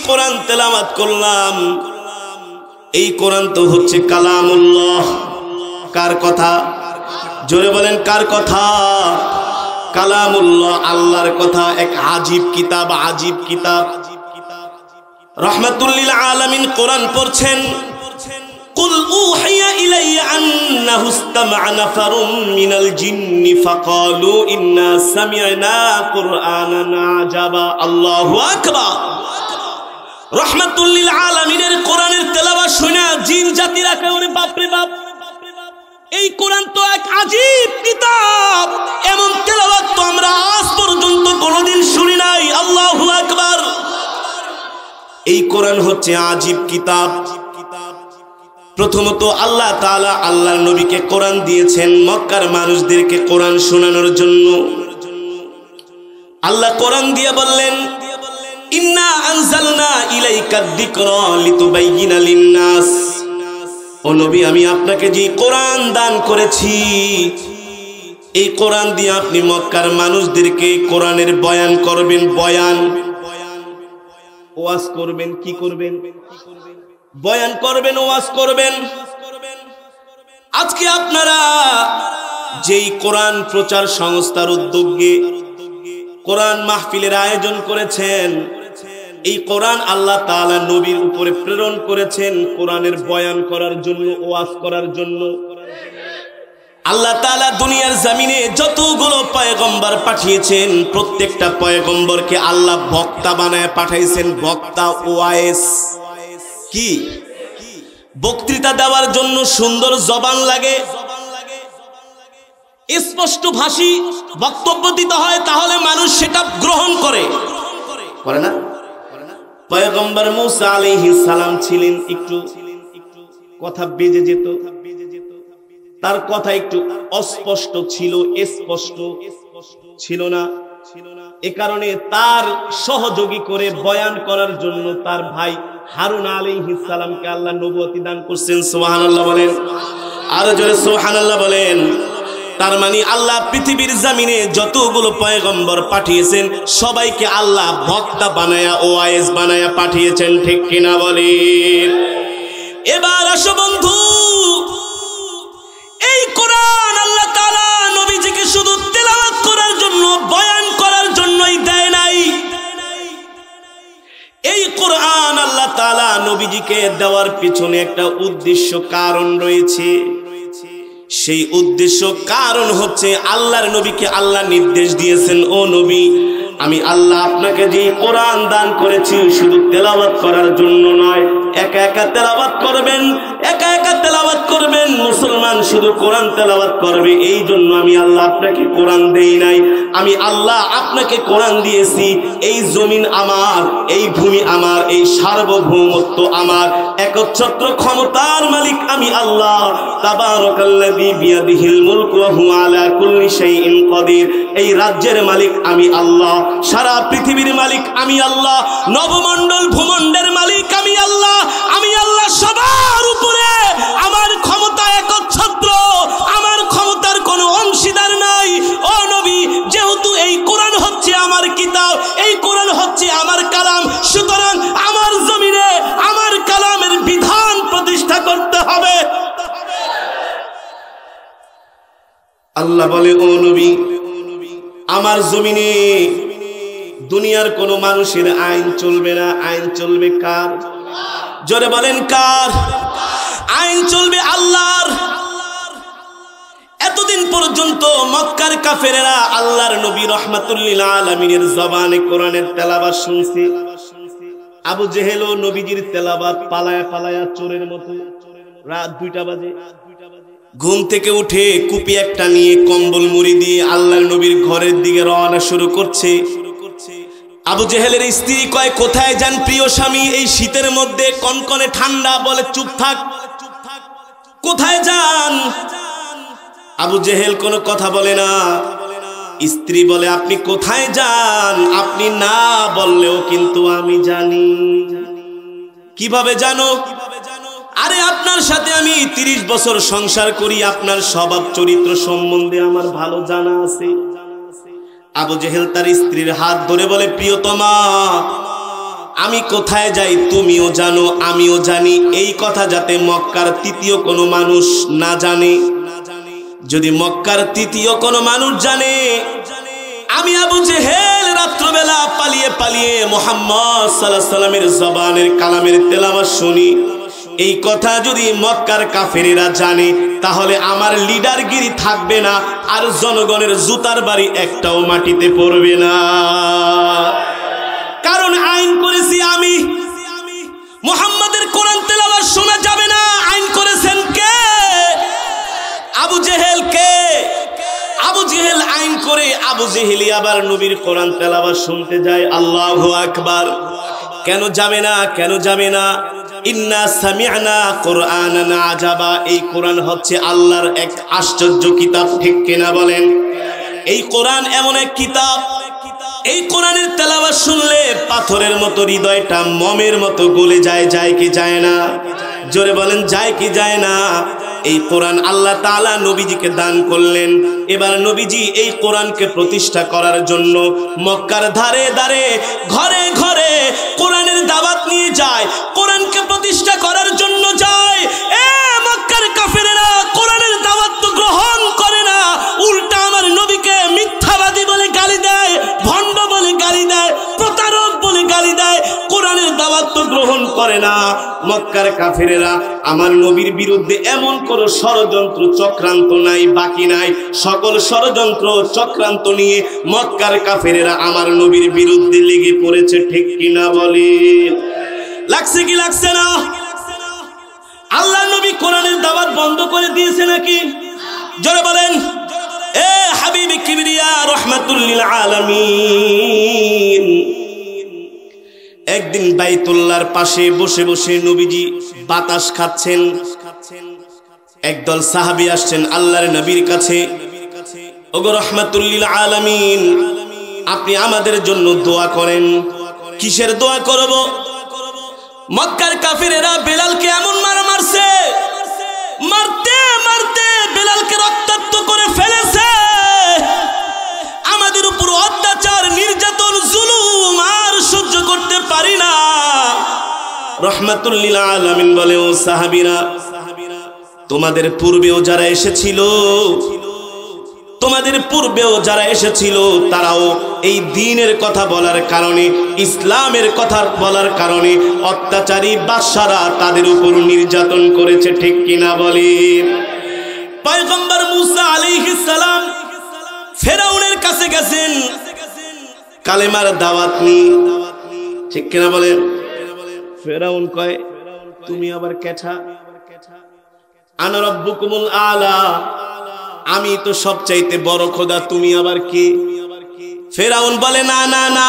কোরআন তেলাওয়াত করলাম। এই কোরআন তো হচ্ছে কালামুল্লাহ। কার কথা? জোরে বলেন কার কথা? কালামুল্লাহ, আল্লাহর কথা। এক আজীব কিতাব, আজীব কিতাব। রাহমাতুল লিল আলামিন কোরআন পড়ছেন। কুল উহিয়া ইলাইয়া আন্নাহু ইসতামা'a নাফারুম মিনাল জিন্নি ফাকালু ইন্না সামি'না কুরআনান আজাবা। আল্লাহু আকবার। রাহমাতুল লিল আলামিনের কোরআনের তেলাওয়াত শুনে জিন জাতিরা কয়, বাপ রে বাপ, এই কোরআন তো এক আজীব কিতাব, এমন তেলাওয়াত তো আমরা আজ পর্যন্ত কোনোদিন শুনি নাই। আল্লাহু আকবার। এই কোরআন হচ্ছে আজীব কিতাব। প্রথমত আল্লাহ তাআলা আল্লাহর নবীকে কোরআন দিয়েছেন মক্কার মানুষদেরকে কোরআন শোনানোর জন্য। আল্লাহ কোরআন দিয়ে বললেন, ইন্না আনজালনা ইলাইকা যিকরা লিতুবাইয়িনা লিন-নাস। ও নবী, আমি আপনাকে যে কোরআন দান করেছি, এই কোরআন দিয়ে আপনি মক্কার মানুষদেরকে কোরআনের বয়ান করবেন। বয়ান, ওয়াজ করবেন। কি করবেন? বয়ান করবেন, ওয়াজ করবেন। আজকে আপনারা যেই কোরআন প্রচার সংস্থার উদ্যোগে কোরআন মাহফিলের আয়োজন করেছেন, এই কোরআন আল্লাহ তাআলা নবীর উপরে প্রেরণ করেছেন কোরআনের বয়ান করার জন্য, ওয়াজ করার জন্য। আল্লাহ তাআলা দুনিয়ার জমিনে যতগুলো পয়গম্বর পাঠিয়েছেন, প্রত্যেকটা পয়গম্বরকে আল্লাহ বক্তা বানায় পাঠাইছেন। বক্তা, ওয়াইস। কি? বক্তৃতা দেওয়ার জন্য সুন্দর জবান লাগে, স্পষ্ট ভাষী বক্তব্য দিতে হয়, তাহলে মানুষ সেটা গ্রহণ করে না? পয়গম্বর মুসা আলাইহিস সালাম ছিলেন, একটু কথা বেজে যেত, তার কথা একটু অস্পষ্ট ছিল, স্পষ্ট ছিল না। এ কারণে তার সহযোগী করে বয়ান করার জন্য তার ভাই হারুন আলাইহিস সালামকে আল্লাহ নবুয়তি দান করছেন। সুবহানাল্লাহ বলেন, আরো জোরে সুবহানাল্লাহ বলেন। তার মানে আল্লাহ পৃথিবীর জমিনে যতগুলো পয়গম্বর পাঠিয়েছেন, সবাইকে আল্লাহ বক্তা বানায়া, ওয়াইজ বানায়া পাঠিয়েছেন। ঠিক কিনা বলেন? এবার আসো বন্ধু, এই কোরআন আল্লাহ তাআলা নবীজিকে শুধু তেলাওয়াত করার জন্য, বয়ান করার জন্যই দেয় নাই। এই কোরআন আল্লাহ তাআলা নবীজিকে দেওয়ার পিছনে একটা উদ্দেশ্য, কারণ রয়েছে। সেই উদ্দেশ্য, কারণ হচ্ছে আল্লাহর নবীকে আল্লাহ নির্দেশ দিয়েছেন, ও নবী, আমি আল্লাহ আপনাকে যে কোরআন দান করেছি শুধু তেলাওয়াত করার জন্য নয়, একা একা তেলাওয়াত করবেন, একা একা তেলাওয়াত করবেন। মুসলমান শুধু কোরআন তেলাওয়াত করবে, এই জন্য আমি আল্লাহ আপনাকে কোরআন দেই নাই। আমি আল্লাহ আপনাকে কোরআন দিয়েছি। এই জমিন আমার, এই ভূমি আমার, এই সার্বভৌমত্ব আমার, একচ্ছত্র ক্ষমতার মালিক আমি আল্লাহ। তাবারাকাল্লাযী বিয়াদিহিল মুলকু ওয়া হুয়া আলা কুল্লি শাইইন কাদির। এই রাজ্যের মালিক আমি আল্লাহ, সারা পৃথিবীর মালিক আমি আল্লাহ, নবমণ্ডল ভূমণ্ডলের মালিক আমি আল্লাহ। আমি আল্লাহ সবার উপরে, আমার ক্ষমতা একচ্ছত্র, আমার ক্ষমতার কোনো অংশীদার নাই। ও নবী, যেহেতু এই কোরআন হচ্ছে আমার কিতাব, এই কোরআন হচ্ছে আমার কালাম, সুতরাং আমার জমিনে আমার কালামের বিধান প্রতিষ্ঠা করতে হবে। আল্লাহ বলে, ও নবী, আমার জমিনে দুনিয়ার কোন মানুষের আইন চলবে না। আইন চলবে কার? জোরে বলেন কার? আইন চলবে আল্লাহর। এতদিন পর্যন্ত মক্কার কাফেরেরা আল্লাহর নবী রাহমাতুল লিল আলামিনের জবানে কোরআনের তেলাওয়াত শুনছে। আবু জেহেলও নবীজির তেলাওয়াত পালায়া পালায়া চোরের মতো। রাত 2টা বাজে, ঘুম থেকে উঠে কুপি একটা নিয়ে কম্বল মুড়ি দিয়ে আল্লাহর নবীর ঘরের দিকে রওনা শুরু করছে। আবু জেহেলের স্ত্রী কয়, কোথায় যান প্রিয় স্বামী, এই শীতের মধ্যে কনকনে ঠান্ডা? বলে, চুপ থাক। কোথায় যান? আবু জেহেল কোনো কথা বলে না। স্ত্রী বলে, আপনি কোথায় যান? আপনি না বললেও কিন্তু আমি জানি। কিভাবে জানো? আরে আপনার সাথে আমি 30 বছর সংসার করি, আপনার স্বভাব চরিত্র সম্বন্ধে আমার ভালো জানা আছে। আবু জেহেল তার স্ত্রীর হাত ধরে বলে, প্রিয়তমা, আমি কোথায় যাই তুমিও জানো, আমিও জানি, এই কথা যাতে মক্কার তৃতীয় কোনো মানুষ না জানে। যদি মক্কার তৃতীয় কোনো মানুষ জানে আমি আবু জেহেল রাত্রবেলা পালিয়ে পালিয়ে মুহাম্মদ সাল্লাল্লাহু আলাইহি সাল্লামের জবানের কালামের তেলাওয়াত শুনি, এই কথা যদি মক্কার কাফেরেরা জানে তাহলে আমার লিডারগিরি থাকবে না, আর জনগণের জুতার বাড়ি একটাও মাটিতে পড়বে না। কারণ আইন করেছি আমি, মুহাম্মাদের কোরআন তেলাওয়াত শোনা যাবে না, আইন করেছেন কে? আবু জেহেল। কে? আবু জেহেল আইন করে আবু জেহেলি আবার নবীর কোরআন তেলাওয়াত শুনতে যায়। আল্লাহু আকবার। কেন যাবে না? কেন যাবে না? ইন্না সামি'না কুরআনান আজাবা, এই কোরআন হচ্ছে আল্লাহর এক আশ্চর্য কিতাব, ঠিক কিনা বলেন? এই কোরআন এমন এক কিতাব, এই কোরআনের তেলাওয়াত শুনলে পাথরের মতো হৃদয়টা মমের মতো গলে যায়। যায় কি যায় না? জোরে বলেন, যায় কি যায় না? এই কোরআন আল্লাহ তাআলা নবীজিকে দান করলেন। এবার নবীজি এই কোরআনকে প্রতিষ্ঠা করার জন্য মক্কার ধারে ধারে ঘরে ঘরে কোরআনের দাওয়াত নিয়ে যায়, কোরআনকে প্রতিষ্ঠা করার জন্য যায়। মক্কার কাফেরেরা কোরআনের দাওয়াত তো গ্রহণ করে না, উল্টা আমার নবীকে মিথ্যাবাদী বলে গালি দেয়, ভণ্ড বলে গালি দেয়, প্রতারক বলে গালি দেয়। কোরআনের দাওয়াত তো গ্রহণ করে না। মক্কার কাফেরেরা আমার নবীর বিরুদ্ধে এমন কোনো ষড়যন্ত্র চক্রান্ত নাই, বাকি নাই। সকল ষড়যন্ত্র চক্রান্ত নিয়ে মক্কার কাফেরেরা আমার নবীর বিরুদ্ধে লেগে পড়েছে, ঠিক কিনা বলে? লাগছে কি লাগছে না? আল্লাহ নবী কোরআনের দাওয়াত বন্ধ করে দিয়েছে নাকি? জোরে বলেন। হাবিবি কিবরিয়া রাহমাতুল লিল আলামিন একদিন বাইতুল্লাহর পাশে বসে বসে নবীজি বাতাস খাচ্ছেন। একদল সাহাবী আসছেন আল্লাহর নবীর কাছে, ওগো রাহমাতুল লিল আলামিন, আপনি আমাদের জন্য দোয়া করেন। কিসের দোয়া করব? মক্কার কাফিরেরা বেলালকে এমন মারছে, মারতে মারতে বেলালকে রক্তাক্ত করে ফেলেছে। আমাদের উপর অত্যাচার, নির্যাতন, জুলুম আর সহ্য করতে পারি না। রাহমাতুল লিল আলামিন বলে, ও সাহাবীরা, তোমাদের পূর্বেও যারা এসেছিল, তোমাদের পূর্বেও যারা এসেছিল তারাও এই দ্বীনের কথা বলার কারণে, ইসলামের কথা বলার কারণে অত্যাচারী বাদশারা তাদের উপর নির্যাতন করেছে, ঠিক কিনা বলেন? পয়গম্বর মুসা আলাইহিস সালাম ফেরাউনের কাছে গেছেন কালেমার দাওয়াত নিয়ে, ঠিক কিনা বলেন? ফেরাউন কয়, তুমি আবার কেঠা? আনা রাব্বুকুমুল আলা, আমি তো সবচাইতে বড় খোদা, তুমি আবার কে? ফেরাউন বলে, না না না,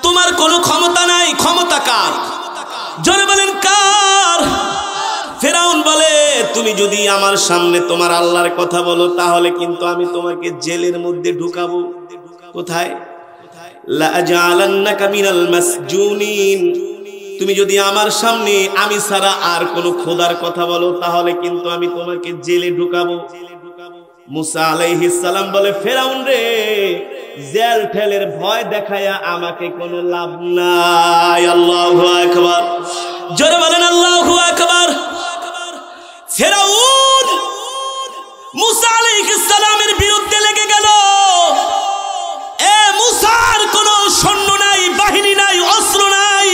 তোমার কোনো ক্ষমতা নাই। ক্ষমতা কার? জোরে বলেন, কার? ফেরাউন বলে, তুমি যদি আমার সামনে তোমার আল্লাহর কথা বলো তাহলে কিন্তু আমি তোমাকে জেলের মধ্যে ঢুকাবো। কোথায়? লা আজআলান্নাকা মিনাল মাসজুনিন, তুমি যদি আমার সামনে আমি ছাড়া আর কোনো খোদার কথা বলো তাহলে কিন্তু আমি তোমাকে জেলে ঢুকাবো। মুসা আলাইহিস সালাম বলে, ফেরাউন রে, জেল ঠেলের ভয় দেখায়া আমাকে কোনো লাভ নাই। আল্লাহু আকবার। জোরে বলেন আল্লাহু আকবার। ফেরাউন মুসা আলাইহিস সালামের বিরুদ্ধে লেগে গেল। মুসার কোনো সৈন্য নাই, বাহিনী নাই, অস্ত্র নাই।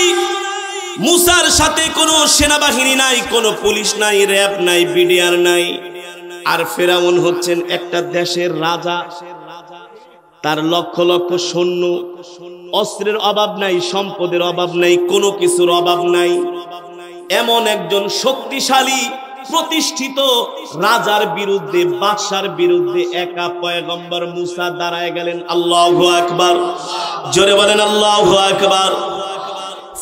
মুসার সাথে কোনো সেনাবাহিনী নাই, কোনো পুলিশ নাই, র‍্যাব নাই, বিডিআর নাই। আর ফেরাউন হচ্ছেন একটা দেশের রাজা, তার লক্ষ লক্ষ সৈন্য, অস্ত্রের অভাব নাই, সম্পদের অভাব নাই, কোনো কিছুর অভাব নাই। এমন একজন শক্তিশালী প্রতিষ্ঠিত রাজার বিরুদ্ধে, বাদশার বিরুদ্ধে একা পয়গম্বর মুসা দাঁড়ায় গেলেন। আল্লাহু আকবার। জোরে বলেন আল্লাহু আকবার।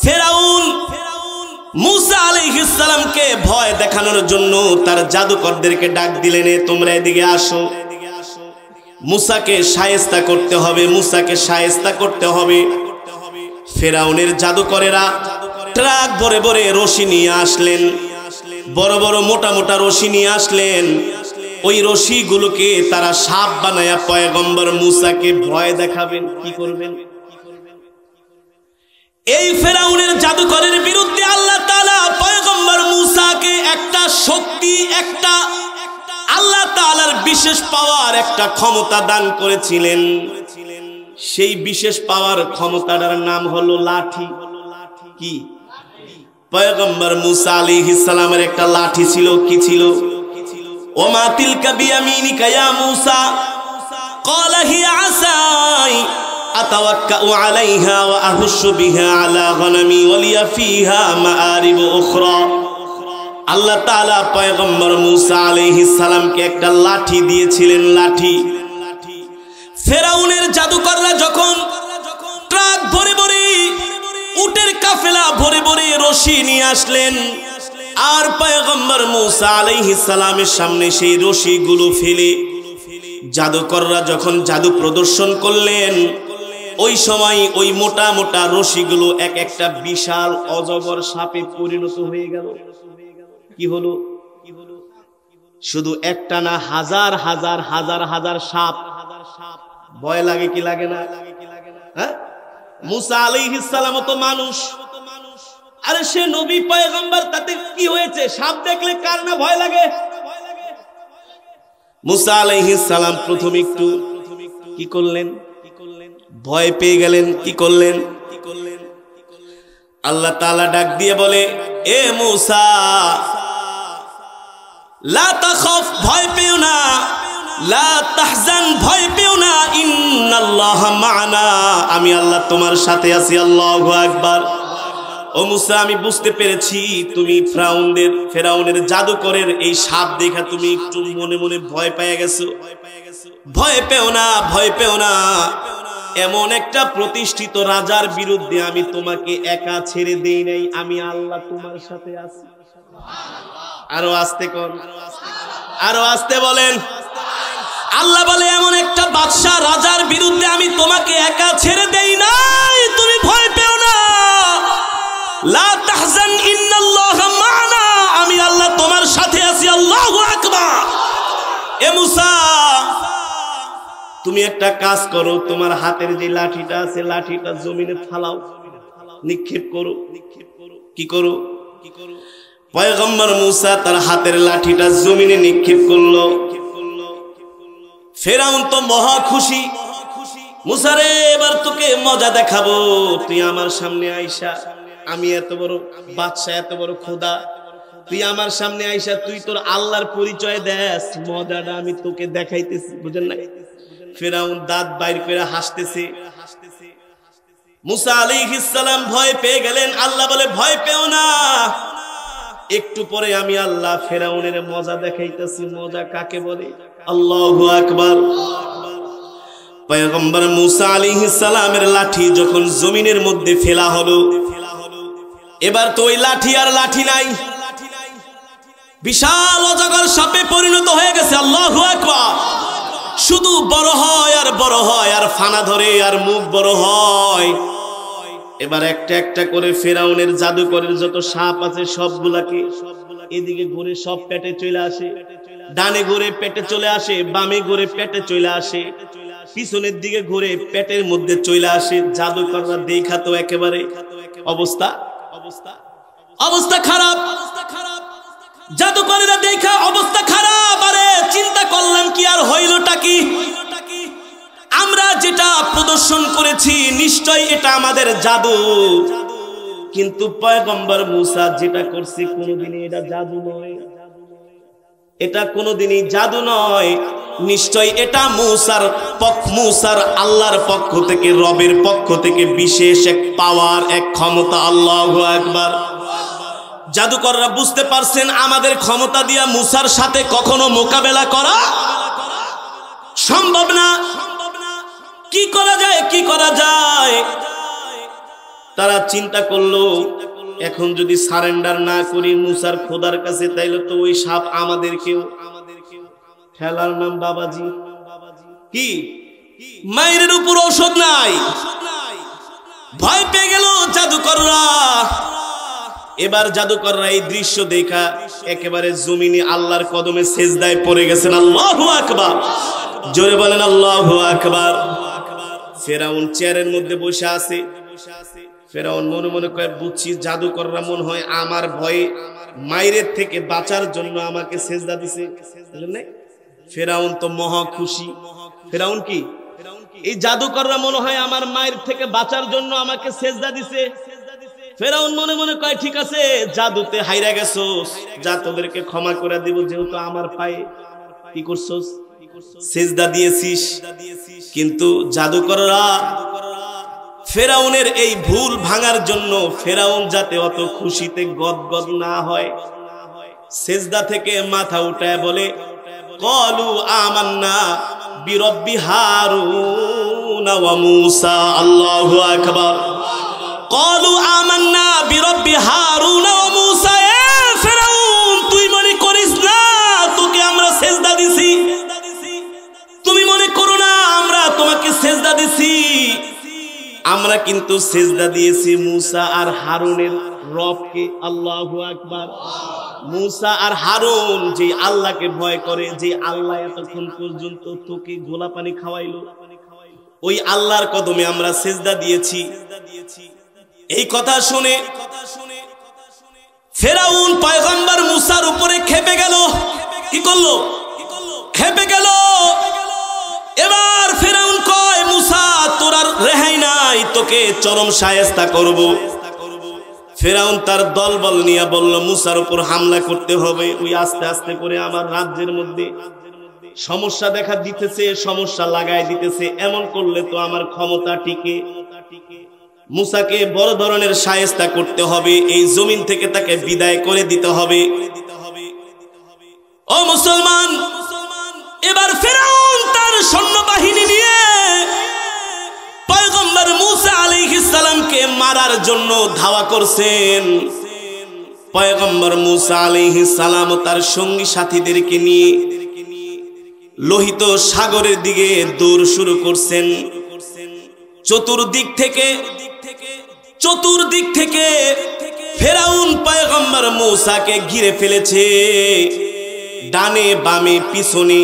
ফেরাউন মুসা আলাইহিস সালামকে ভয় দেখানোর জন্য তার জাদুকরদেরকে ডাক দিলেন, তোমরা এদিকে আসো, মুসাকে শায়েস্তা করতে হবে, মুসাকে শায়েস্তা করতে হবে। ফেরাউনের জাদুকরেরা ট্রাক ভরে ভরে রশি নিয়ে আসলেন, বড় বড় মোটা মোটা রশি নিয়ে আসলেন। ওই রশিগুলোকে তারা সাপ বানায়া পয়গম্বর মুসাকে ভয় দেখাবেন। কি করবেন? এই ফেরাউনের জাদুকরের বিরুদ্ধে আল্লাহ তাআলা পয়গম্বর মূসাকে একটা শক্তি, একটা আল্লাহ তাআলার বিশেষ পাওয়ার, একটা ক্ষমতা দান করেছিলেন। সেই বিশেষ পাওয়ার ক্ষমতাটার নাম হলো লাঠি। কি? পয়গম্বর মূসা আলাইহিস সালামের একটা লাঠি ছিল। কি ছিল? ওমা তিলকা বিয়ামিনিকা ইয়া মূসা ক্বালা হিয়া আসাই আতাওয়াক্কাউ আলাইহা ওয়া আহুশু বিহা আলা গনামি ওয়া লিয়া ফিহা মাআরিব উখরা। আল্লাহ তাআলা পয়গম্বর মূসা আলাইহিস সালামকে একটা লাঠি দিয়েছিলেন। লাঠি। ফেরাউনের জাদুকররা যখন ট্রাক ভরে ভরে, উটের কাফেলা ভরে ভরে রশি নিয়ে আসলেন, আর পয়গম্বর মূসা আলাইহিস সালামের সামনে সেই রশিগুলো ফেলে জাদুকররা যখন জাদু প্রদর্শন করলেন, ওই সময় ওই মোটা মোটা রশিগুলো এক একটা বিশাল অজগর সাপে পরিণত হয়ে গেল। কি হলো? শুধু একটা না, হাজার হাজার হাজার হাজার সাপ। ভয় লাগে কি লাগে না? হ্যাঁ, মূসা আলাইহিস সালাম তো মানুষ, আরে সে নবী পয়গম্বর, তাতে কি হয়েছে? সাপ দেখলে কার না ভয় লাগে? মূসা আলাইহিস সালাম প্রথম একটু কি করলেন? ভয় পেয়ে গেলেন। কি করলেন? আল্লাহ তাআলা ডাক দিয়ে বলে, এ মূসা লা তাখাফ, ভয় পেও না, লা তাহজান, ভয় পেও না, ইন্নাল্লাহা মা'ানা, আমি আল্লাহ তোমার সাথে আছি। আল্লাহু আকবার। ও মূসা, আমি বুঝতে পেরেছি তুমি ফেরাউনের জাদুকরের এই সাপ দেখা তুমি একটু মনে মনে ভয় পেয়ে গেছো। ভয় পেও না, ভয় পেও না, এমন একটা প্রতিষ্ঠিত রাজার বিরুদ্ধে আমি তোমাকে একা ছেড়ে দেই নাই, আমি আল্লাহ তোমার সাথে আছি। আরো আস্তে কোন, আরো আস্তে বলেন। আল্লাহ বলে, এমন একটা বাদশা রাজার বিরুদ্ধে আমি তোমাকে একা ছেড়ে দেই নাই, তুমি ভয় পেও না। লা তাহজান ইন্নাল্লাহা মা'ানা, আমি আল্লাহ তোমার সাথে আছি। আল্লাহু আকবার। এ মূসা, তুমি একটা কাজ করো, তোমার হাতের যে লাঠিটা আছে লাঠিটা জমিনে ফালাও, নিক্ষেপ করো। কি করো? পয়গম্বর মূসা তার হাতের লাঠিটা জমিনে নিক্ষেপ করলো। ফেরাউন তো মহা খুশি। মূসা রে, এবার তোকে মজা দেখাবো, তুই আমার সামনে আইসা, আমি এত বড় বাদশা, এত বড় খোদা, তুই আমার সামনে আইসা তুই তোর আল্লাহর পরিচয় দেস, মজাটা আমি তোকে দেখাইতেছি। বুঝেন না? ফেরাউন দাঁত বাইর করে হাসতেছে। মূসা আলাইহিস সালাম ভয় পেয়ে গেলেন। আল্লাহ বলে, ভয় পেও না, একটু পরে আমি আল্লাহ ফেরাউনের মজা দেখাইতেছি। মজা কাকে বলে? আল্লাহু আকবার। পয়গম্বর মূসা আলাইহিস সালামের লাঠি যখন জমিনের মধ্যে ফেলা হলো, এবার তো ওই লাঠি আর লাঠি নাই, বিশাল অজগর সাপে পরিণত হয়ে গেছে। আল্লাহু আকবার। শুধু বড় হয় আর বড় হয়, আর ফানা ধরে, আর মুখ বড় হয়। এবার একটা একটা করে ফেরাউনের জাদুকরের যত সাপ আছে সবগুলাকে এদিকে ঘুরে সব পেটে চলে আসে, ডানে ঘুরে পেটে চলে আসে, বামে ঘুরে পেটে চলে আসে, পিছনের দিকে ঘুরে পেটের মধ্যে চলে আসে। জাদুকররা দেখা তো একেবারে অবস্থা খারাপ। জাদুকরেরা দেখা অবস্থা খারাপ। আরে চিন্তা করলাম কি আর হইলটা কি? আমরা যেটা প্রদর্শন করেছি নিশ্চয় এটা আমাদের জাদু, কিন্তু পয়গম্বর মূসা যেটা করছে কোনোদিনই এটা জাদু নয়, এটা কোনোদিনই জাদু নয়। নিশ্চয় এটা মূসার আল্লাহর পক্ষ থেকে, রবের পক্ষ থেকে বিশেষ এক পাওয়ার, এক ক্ষমতা। আল্লাহু আকবার। জাদুকররা বুঝতে পারছেন আমাদের ক্ষমতা দিয়া মূসার সাথে কখনো মোকাবেলা করা সম্ভব না। কি করা যায়, কি করা যায়? তারা চিন্তা করলো, এখন যদি সারেন্ডার না করি মূসার খোদার কাছে, তাইলে তো ওই সাপ আমাদেরকেও খেলার নাম বাবাজি। কি মায়ের উপর ঔষধ নাই। ভয় পেয়ে গেল জাদুকররা। এবার জাদুকররা এই দৃশ্য দেখা একেবারে জমিনে আল্লাহর কদমে সেজদায় পড়ে গেছেন। আল্লাহু আকবার। জোরে বলেন আল্লাহু আকবার। ফেরাউন চেয়ারের মধ্যে বসে আছে, ফেরাউন মনে মনে কয় বুঝছি জাদুকররা মনে হয় আমার ভয়ে মায়ের থেকে বাঁচার জন্য আমাকে সেজদা দিছে। ফেরাউন তো মহা খুশি। ফেরাউন কি এই জাদুকররা মনে হয় আমার মায়ের থেকে বাঁচার জন্য আমাকে সেজদা দিছে। ফেরাউন মনে মনে কয় ঠিক আছে, জাদুতে হাইরা গেছোস, যা তোদেরকে ক্ষমা করে দিব, যেহেতু আমার পায়ে কি করছস সেজদা দিয়েছিস। কিন্তু জাদুকররা ফেরাউনের এই ভুল ভাঙার জন্য ফেরাউন যাতে অত খুশিতে গদগদ না হয়, সেজদা থেকে মাথা উঠায় বলে ক্বালু আমান্না বিরব্বি হারুন ওয়া মূসা। আল্লাহু আকবার। ক্বালু আমান্না বিরব্বি হারুন ওয়া মূসা। এ ফেরাউন, তুই মনে করিস না তোকে আমরা সেজদা দিছি? তুমি মনে করো না আমরা তোমাকে সেজদা দিছি? আমরা কিন্তু সেজদা দিয়েছি মূসা আর হারুনের রবকে। আল্লাহু আকবার। মূসা আর হারুন যে আল্লাহকে ভয় করে, যে আল্লাহ এতক্ষণ পর্যন্ত তোকে গোলা পানি খাওয়াইলো, ওই আল্লাহর কদমে আমরা সেজদা দিয়েছি। এই কথা শুনে ফেরাউন পয়গম্বর মূসার উপরে ক্ষেপে গেল। কি করলো? ক্ষেপে গেল। এবার ফেরাউন কয় মূসা তোর আর রেহাই নাই, তোকে চরম শায়েস্তা করব। ফেরাউন তার দলবল নিয়ে বলল মূসার উপর হামলা করতে হবে। ওই আস্তে আস্তে করে আমার রাজ্যের মধ্যে সমস্যা দেখা দিতেছে, সমস্যা লাগাই দিতেছে, এমন করলে তো আমার ক্ষমতা টিকে। মূসাকে বড় ধরনের শায়েস্তা করতে হবে, এই জমিন থেকে তাকে বিদায় করে দিতে হবে। ও মুসলমান, এবার ফেরাউন তার সৈন্যবাহিনী নিয়ে পয়গম্বর মূসা আলাইহিস সালামকে মারার জন্য ধাওয়া করছেন। পয়গম্বর মূসা আলাইহিস সালাম ও তার সঙ্গী সাথীদেরকে নিয়ে লোহিত সাগরের দিকে দৌড় শুরু করছেন। চতুর্দিক থেকে ফেরাউন পয়গম্বর মূসাকে ঘিরে ফেলেছে। ডানে বামে পিছনে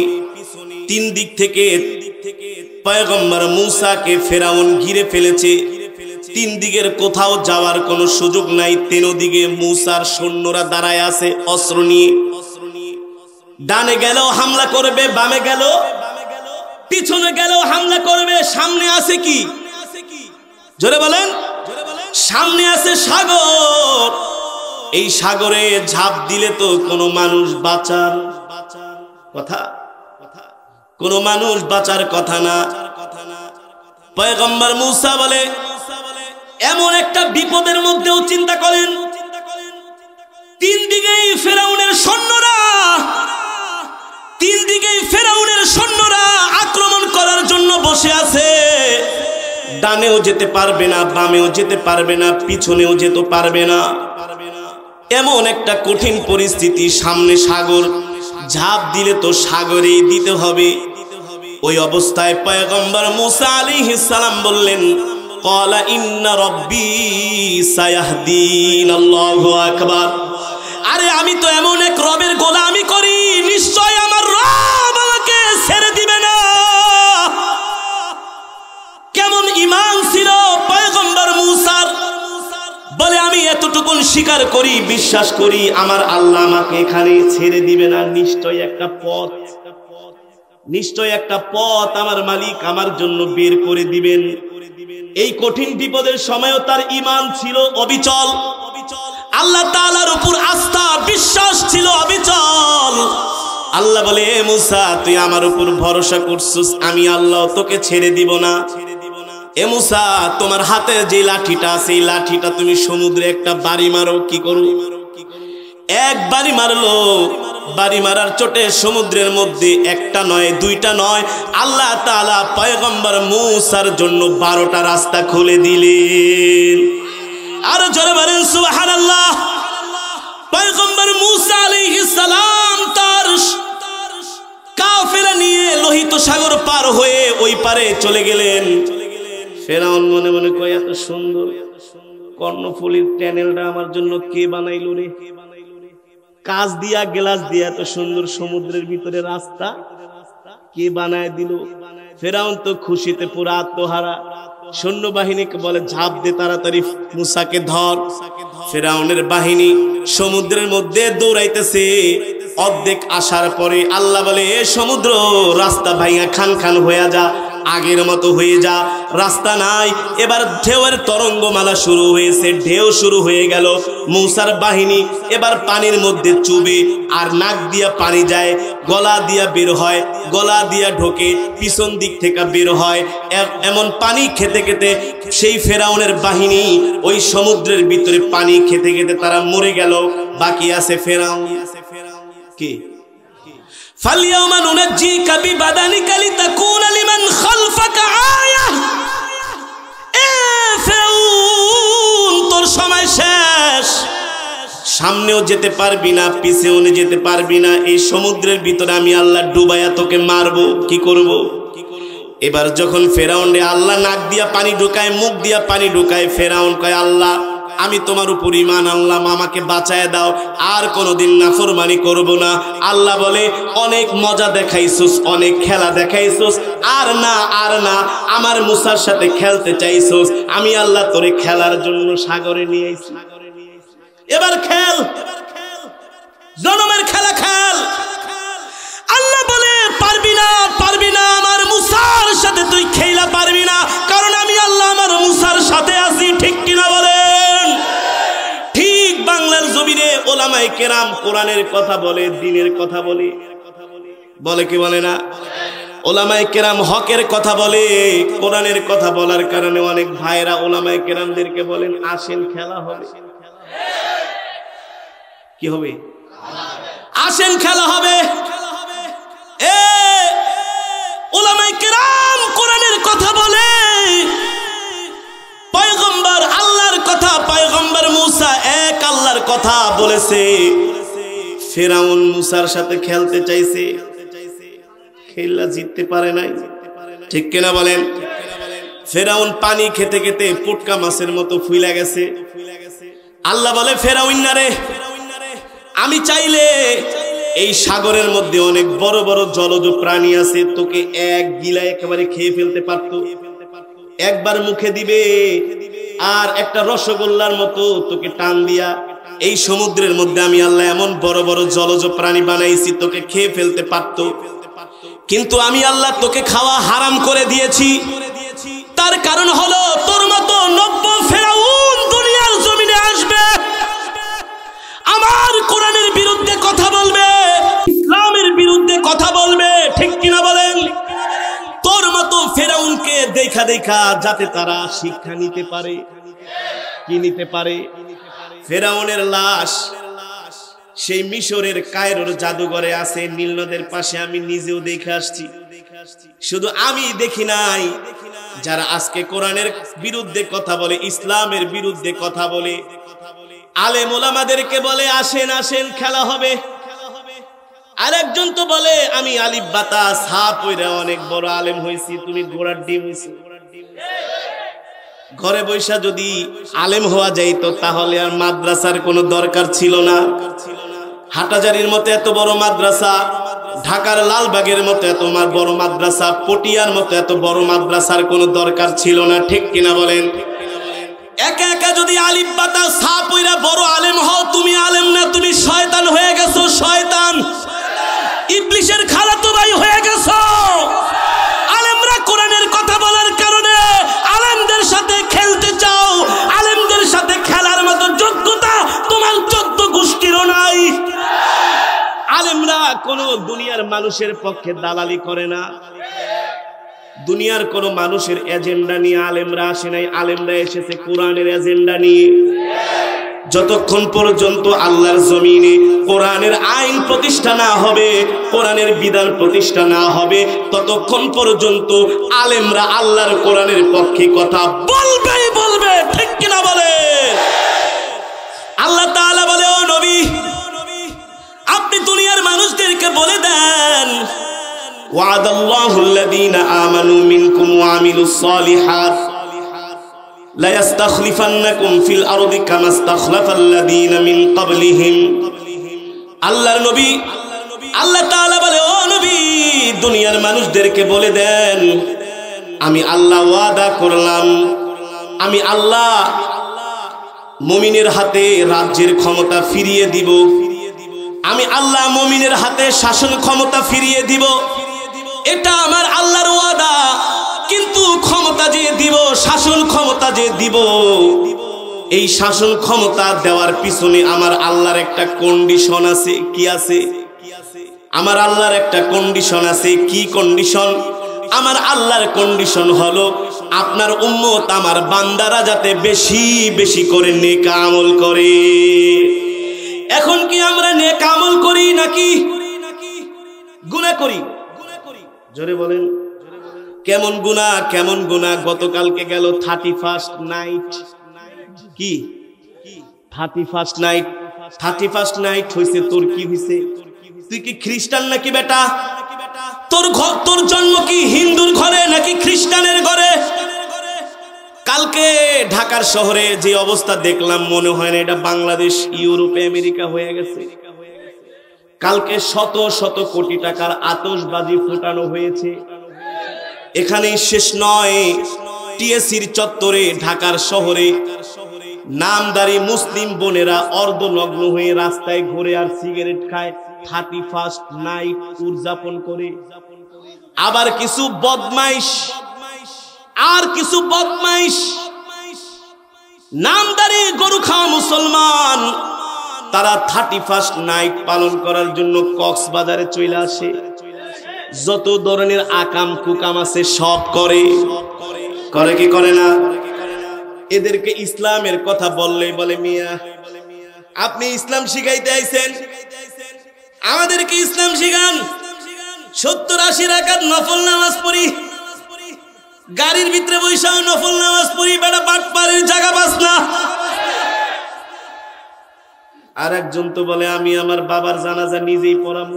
তিন দিক থেকে পয়গম্বর মূসাকে ফেরাউন ঘিরে ফেলেছে। তিন দিকের কোথাও যাওয়ার কোনো সুযোগ নাই। তিন দিকে মূসার সৈন্যরা দাঁড়ায় আছে অস্ত্র নিয়ে। ডানে গেল হামলা করবে, বামে গেল, পিছনে গেল হামলা করবে। সামনে আছে কি? জোরে বলেন। সামনে আছে সাগর। এই সাগরে ঝাঁপ দিলে তো কোনো মানুষ বাঁচার কথা, কোনো মানুষ বাঁচার কথা না। পয়গম্বর মূসা বলে এমন একটা বিপদের মধ্যেও চিন্তা করেন, তিন দিকেই ফেরাউনের সৈন্যরা আক্রমণ করার জন্য বসে আছে। ডানেও যেতে পারবে না, বামেও যেতে পারবে না, পিছনেও যেতে পারবে না। এমন একটা কঠিন পরিস্থিতি, সামনে সাগর, ঝাঁপ দিলে তো সাগরেই দিতে হবে। ওই অবস্থায় পয়গম্বর মূসা আলাইহিস সালাম বললেন ক্বালা ইন্না রাব্বী সায়াহদিন। আল্লাহু আকবার। আরে আমি তো এমন এক রবের গোলামি করি, নিশ্চয় আমার রব আমাকে ছেড়ে দিবে না। কেমন ঈমান ছিল পয়গম্বর মূসার! বলে আমি এতটুকুন স্বীকার করি, বিশ্বাস করি আমার আল্লাহ আমাকে এখানে ছেড়ে দিবে না। নিশ্চয় একটা পথ আমার মালিক আমার জন্য বের করে দিবেন। এই কঠিন বিপদের সময়ও তার ঈমান ছিল অবিচল, আল্লাহ তাআলার উপর আস্থা বিশ্বাস ছিল অবিচল। আল্লাহ বলে এ মূসা তুই আমার উপর ভরসা করছিস, আমি আল্লাহ তোকে ছেড়ে দিব না। এ মূসা তোমার হাতে যে লাঠিটা আছে এই লাঠিটা তুমি সমুদ্রে একটা বাড়ি মারো। কি করো? এক বাড়ি মারলো। বাড়ি মারার চোটে সমুদ্রের মধ্যে একটা নয়, দুইটা নয়, আল্লাহ তাআলা পয়গম্বর মূসার জন্য 12টা রাস্তা খুলে দিলেন। আরো জোরে বলেন সুবহানাল্লাহ। পয়গম্বর মূসা আলাইহিস সালাম তার কাফেলা নিয়ে লোহিত সাগর পার হয়ে ওই পারে চলে গেলেন। ফেরাউন মনে মনে কয় এত সুন্দর কর্ণফুলীর ট্যানেলটা আমার জন্য কে বানাইলো রে? কাঁচ দিয়া গ্লাস দিয়া এত সুন্দর সমুদ্রের ভিতরে রাস্তা কে বানায় দিল? ফেরাউন তো খুশিতে পুরো আত্মহারা। সৈন্যবাহিনীকে বলে ঝাঁপ দে, তাড়াতাড়ি মুসাকে ধর। ফেরাউনের বাহিনী সমুদ্রের মধ্যে দৌড়াইতেছে। অর্ধেক আসার পরে আল্লাহ বলে, এ সমুদ্র রাস্তা ভাইয়া খান খান হয়ে যা, আগের মতো হয়ে যা, রাস্তা নাই। এবার ঢেউয়ের তরঙ্গমালা শুরু হয়েছে, ঢেউ শুরু হয়ে গেল। মূসার বাহিনী এবার পানির মধ্যে চুবে, আর নাক দিয়া পানি যায়, গলা দিয়া বের হয়, গলা দিয়া ঢোকে, পিছন দিক থেকে বের হয়। এমন পানি খেতে খেতে সেই ফেরাউনের বাহিনী ওই সমুদ্রের ভিতরে পানি খেতে খেতে তারা মরে গেল। বাকি আছে ফেরাউন। কি ফালিয়াউমা নুনাজ্জিকা বিবাদানিকা লিতাকুনা লিমান খালফাকা আয়া। এ ফেরাউন, তোর সময় শেষ, সামনেও যেতে পারবি না, পিছেও যেতে পারবি না। এই সমুদ্রের ভিতরে আমি আল্লাহ ডুবাইয়া তোকে মারবো। কি করব? এবার যখন ফেরাউনে আল্লাহ নাক দিয়া পানি ঢুকায়, মুখ দিয়া পানি ঢুকায়, ফেরাউন কয়, আল্লাহ আমি তোমার উপর ঈমান আনলাম, আমাকে বাঁচায় দাও, আর কোনোদিন নাফরমানি করব না। আল্লাহ বলে, অনেক মজা দেখাইছস, অনেক খেলা দেখাইছস, আর না আর না, আমার মুসার সাথে খেলতে চাইছস, আমি আল্লাহ তোরে খেলার জন্য সাগরে নিয়ে আইছি। এবার খেল, জনমের খেলা খেল। আল্লাহ বলে, পারবি না, পারবি না, আমার মুসার সাথে তুই খেলা পারবি না, কারণ আমি আল্লাহ আমার মুসার সাথে আছি। ঠিক কিনা বলেন? ঠিক বাংলার জমিনে ওলামায়ে কেরাম কোরআনের কথা বলে, দ্বীনের কথা বলে, বলে কি বলে না? ওলামায়ে কেরাম হকের কথা বলে, কোরআনের কথা বলার কারণে অনেক ভাইরা ওলামায়ে কেরামদেরকে বলেন, আসেন খেলা হবে। কি হবে? আসেন খেলা হবে। এ উলামায়ে কেরাম কোরআনের কথা বলে, পয়গম্বর আল্লাহর কথা, পয়গম্বর মুসা এক আল্লাহর কথা বলেছে। ফেরাউন মুসার সাথে খেলতে চাইছে, খেলা জিততে পারে নাই। ঠিক কিনা বলেন? ফেরাউন পানি খেতে খেতে পুটকা মাছের মতো ফুইলা গেছে। আল্লাহ বলে, ফেরাউন না রে, আমি চাইলে এই সাগরের মধ্যে অনেক বড় বড় জলজ প্রাণী আছে, তোকে এক গিলায় একেবারে খেয়ে ফেলতে পারতো। একবার মুখে দিবে, আর একটা রসগোল্লার মতো তোকে টান দিয়া এই সমুদ্রের মধ্যে আমি আল্লাহ এমন বড় বড় জলজ প্রাণী বানাইছি, তোকে খেয়ে ফেলতে পারতো। কিন্তু আমি আল্লাহ তোকে খাওয়া হারাম করে দিয়েছি। তার কারণ হলো, তোর মতো 90 ফেরাউন দুনিয়ার জমিনে আসবে, আমার কোরআনের বিরুদ্ধে কথা বলবে, ইসলামের বিরুদ্ধে কথা বলবে। ঠিক কিনা বলেন? তোর মতো ফেরাউনকে দেখা দেখা যাতে তারা শিক্ষা নিতে পারে। কি নিতে পারে? ফেরাউনের লাশ সেই মিশরের কায়রোর জাদুঘরে আছে, নীল নদের পাশে। আমি নিজেও দেখে আসছি। শুধু আমি দেখি নাই, যারা আজকে কোরআনের বিরুদ্ধে কথা বলে, ইসলামের বিরুদ্ধে কথা বলে, আলেম ওলামাদেরকে বলে, আসেন আসেন খেলা হবে। আরেকজন তো বলে, আমি আলিফ বাতা সা পয়রা অনেক বড় আলেম হইছি, তুমি ঘোড়ার ডিম হইছো। ঘরে বৈশা যদি আলেম হওয়া যাইত, তাহলে আর মাদ্রাসার কোনো দরকার ছিল না। হাটাজারির মতো এত বড় মাদ্রাসা, ঢাকার লালবাগের মতো এত বড় মাদ্রাসা, পটিয়ার মতো এত বড় মাদ্রাসার কোনো দরকার ছিল না। ঠিক কিনা বলেন? একা একা যদি আলিফ বাতা সা পয়রা বড় আলেম হও, তুমি আলেম না, তুমি শয়তান হয়ে গেছো। শয়তান, ইবলিশের খালাতো ভাই হয়ে গেছো। আলেমরা কোরআনের কথা বলার কারণে আলেমদের সাথে খেলতে চাও, আলেমদের সাথে খেলার মতো যোগ্যতা তোমার 14 গোষ্ঠীরও নাই। আলেমরা কোনো দুনিয়ার মানুষের পক্ষে দালালি করে না। দুনিয়ার কোন মানুষের এজেন্ডা নিয়ে আলেমরা আসে নাই, আলেমরা এসেছে কোরআনের এজেন্ডা নিয়ে। যতক্ষণ পর্যন্ত আল্লাহর জমিনে কোরআনের আইন প্রতিষ্ঠা না হবে, কোরআনের বিধান প্রতিষ্ঠা না হবে, ততক্ষণ পর্যন্ত আলেমরা আল্লাহর কোরআনের পক্ষে কথা বলবেই বলবে। ঠিক কিনা বলে? আল্লাহ তাআলা বলে, ও নবী, আপনি দুনিয়ার মানুষদেরকে বলে দেন, ওয়াদাল্লাহু আল্লাযীনা আমানু মিনকুম ওয়া আমিলুস সালিহাত লা ইস্তাখলিফান্নাকুম ফিল আরদি কামা ইস্তাখলাফাল্লাযীনা মিন ক্বাবলিহিম। আল্লাহর নবী, আল্লাহ তাআলা বলে, ও নবী, দুনিয়ার মানুষদেরকে বলে দেন, আমি আল্লাহ ওয়াদা করলাম, আমি আল্লাহ মুমিনের হাতে রাজ্যের ক্ষমতা ফিরিয়ে দিব, আমি আল্লাহ মুমিনের হাতে শাসন ক্ষমতা ফিরিয়ে দিব। এটা আমার আল্লাহর ওয়াদা। কিন্তু ক্ষমতা যে দিব, শাসন ক্ষমতা যে দিব, এই শাসন ক্ষমতা দেওয়ার পিছনে আমার আল্লাহর একটা কন্ডিশন আছে। কি আছে? আমার আল্লাহর একটা কন্ডিশন আছে। কি কন্ডিশন? আমার আল্লাহর কন্ডিশন হলো আপনার উম্মত, আমার বান্দারা যাতে বেশি বেশি করে নেক আমল করে। এখন কি আমরা নেক আমল করি নাকি গুনাহ করি? জোরে বলেন, কেমন গুনাহ, কেমন গুনাহ? গতকালকে গেল 31st নাইট। কি 31st নাইট? 31st নাইট হইছে, তোর কি হইছে? তুই কি খ্রিস্টান নাকি বেটা? তোর জন্ম কি হিন্দুর ঘরে নাকি খ্রিস্টানের ঘরে? কালকে ঢাকার শহরে যে অবস্থা দেখলাম, মনে হয় না এটা বাংলাদেশ, ইউরোপে, আমেরিকা হয়ে গেছে। কালকে শত শত কোটি টাকার আতশবাজি ফুটানো হয়েছে। এখানেই শেষ নয়, টিএসির চত্বরে ঢাকার শহরে নামদারি মুসলিম বোনেরা অর্ধনগ্ন হয়ে রাস্তায় ঘুরে আর সিগারেট খায়, 31st নাইট উদযাপন করে। আবার কিছু বদমাইশ, নামদারি গরু খাওয়া মুসলমান, তারা 31st নাইট পালন করার জন্য কক্সবাজারে চলে আসে। যত ধরনের আকাম কুকাম আছে সব করে কি করে না? এদেরকে ইসলামের কথা বললেই বলে, মিয়া আপনি ইসলাম শিখাইতে আইছেন, আমাদেরকে ইসলাম শিখান। 70-80 রাকাত নফল নামাজ পড়ি, গাড়ির ভিতরে বৈশাও নফল নামাজ পড়ি, বেটা বাটপাড়ির জায়গা পাস না। আর একজন তো বলে আমি আমার বাবার জানাজা নিজেই পড়াবো।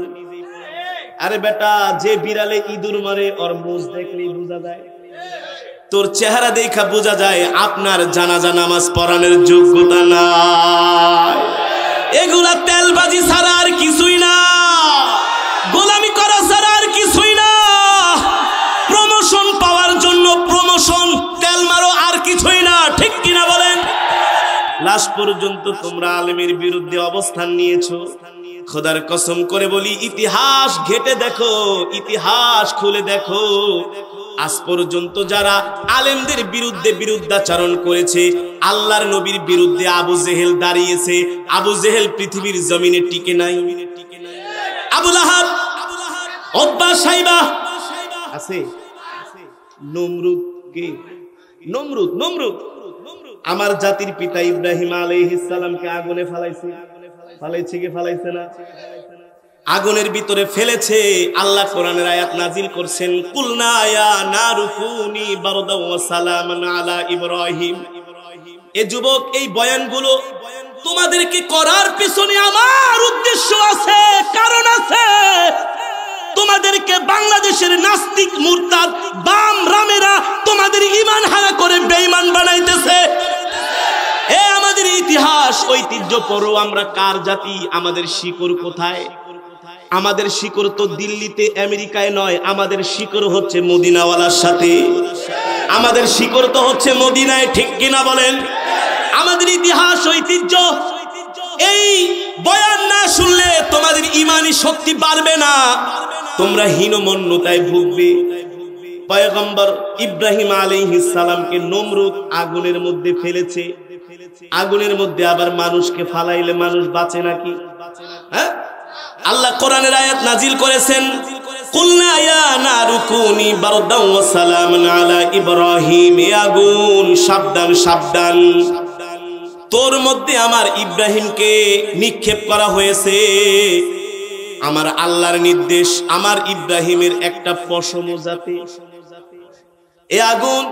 আরে বেটা, যে বিড়ালে ইঁদুর মারে ওর মুখ দেখলেই বোঝা যায়, তোর চেহারা দেখা বোঝা যায় আপনার জানাজা নামাজ পড়ানোর যোগ্যতা নাই। এগুলা তেলবাজি ছাড়া আর কিছুই না, গোলামি করা ছাড়া আর কিছুই না। প্রমোশন পাওয়ার জন্য প্রমোশন, তেল মারো, আর কিছুই না। ঠিক কিনা বলেন? লাস্ট পর্যন্ত তোমরা আলেমের বিরুদ্ধে অবস্থান নিয়েছো। খোদার কসম করে বলি, ইতিহাস ঘেটে দেখো, ইতিহাস খুলে দেখো, আজ পর্যন্ত যারা আলেমদের বিরুদ্ধে বিরুদ্ধাচরণ করেছে, আল্লাহর নবীর বিরুদ্ধে আবু জেহেল দাঁড়িয়েছে, আবু জেহেল পৃথিবীর জমিনে টিকে নাই। আবু লাহাব, উতবা, সাইবা আছে। নমরুদ কে? নমরুদ আমার জাতির পিতা ইব্রাহিম আলাইহিস সালামকে আগুনে ফালাইছে কি ফালাইছে না? আগুনের ভিতরে ফেলেছে। আল্লাহ কোরআনের আয়াত নাজিল করছেন, কুলনা ইয়া নারু কুনি বারদাও ওয়া সালামান আলা ইব্রাহিম। এ যুবক, এই বয়ানগুলো তোমাদেরকে করার পিছনে আমার উদ্দেশ্য আছে, কারণ আছে। তোমাদেরকে বাংলাদেশের নাস্তিক মুরতাদ বাম রামেরা তোমাদের ঈমান হারা করে বেঈমান বানাইতেছে। এ আমাদের ইতিহাস, ঐতিহ্য পড়ো। আমরা কার জাতি? আমাদের শিকড় কোথায়? আমাদের শিকড় তো দিল্লিতে, আমেরিকায় নয়। আমাদের শিকড় হচ্ছে মদিনাওয়ালার সাথে, আমাদের শিকড় তো হচ্ছে মদিনায়। ঠিক কিনা বলেন? আমাদের ইতিহাস, ঐতিহ্য, এই বয়ান না শুনলে তোমাদের ঈমানি শক্তি বাড়বে না, তোমরা হীনমন্যতায় ভুগবে। পয়গম্বর ইব্রাহিম আলাইহিস সালামকে নমরুদ আগুনের মধ্যে ফেলেছে। আগুনের মধ্যে আবার মানুষকে ফালাইলে মানুষ বাঁচে নাকি? হ্যাঁ, আল্লাহ কোরআনের আয়াত নাজিল করেছেন, কুলনা ইয়া নারু কুনি বারদাও ওয়া সালামান আলা ইব্রাহিম। এ আগুন, সাবধান সাবধান, তোর মধ্যে আমার ইব্রাহিমকে নিক্ষেপ করা হয়েছে। আমার আল্লাহর নির্দেশ, আমার ইব্রাহিমের একটা পশম যাতে। এ আগুন,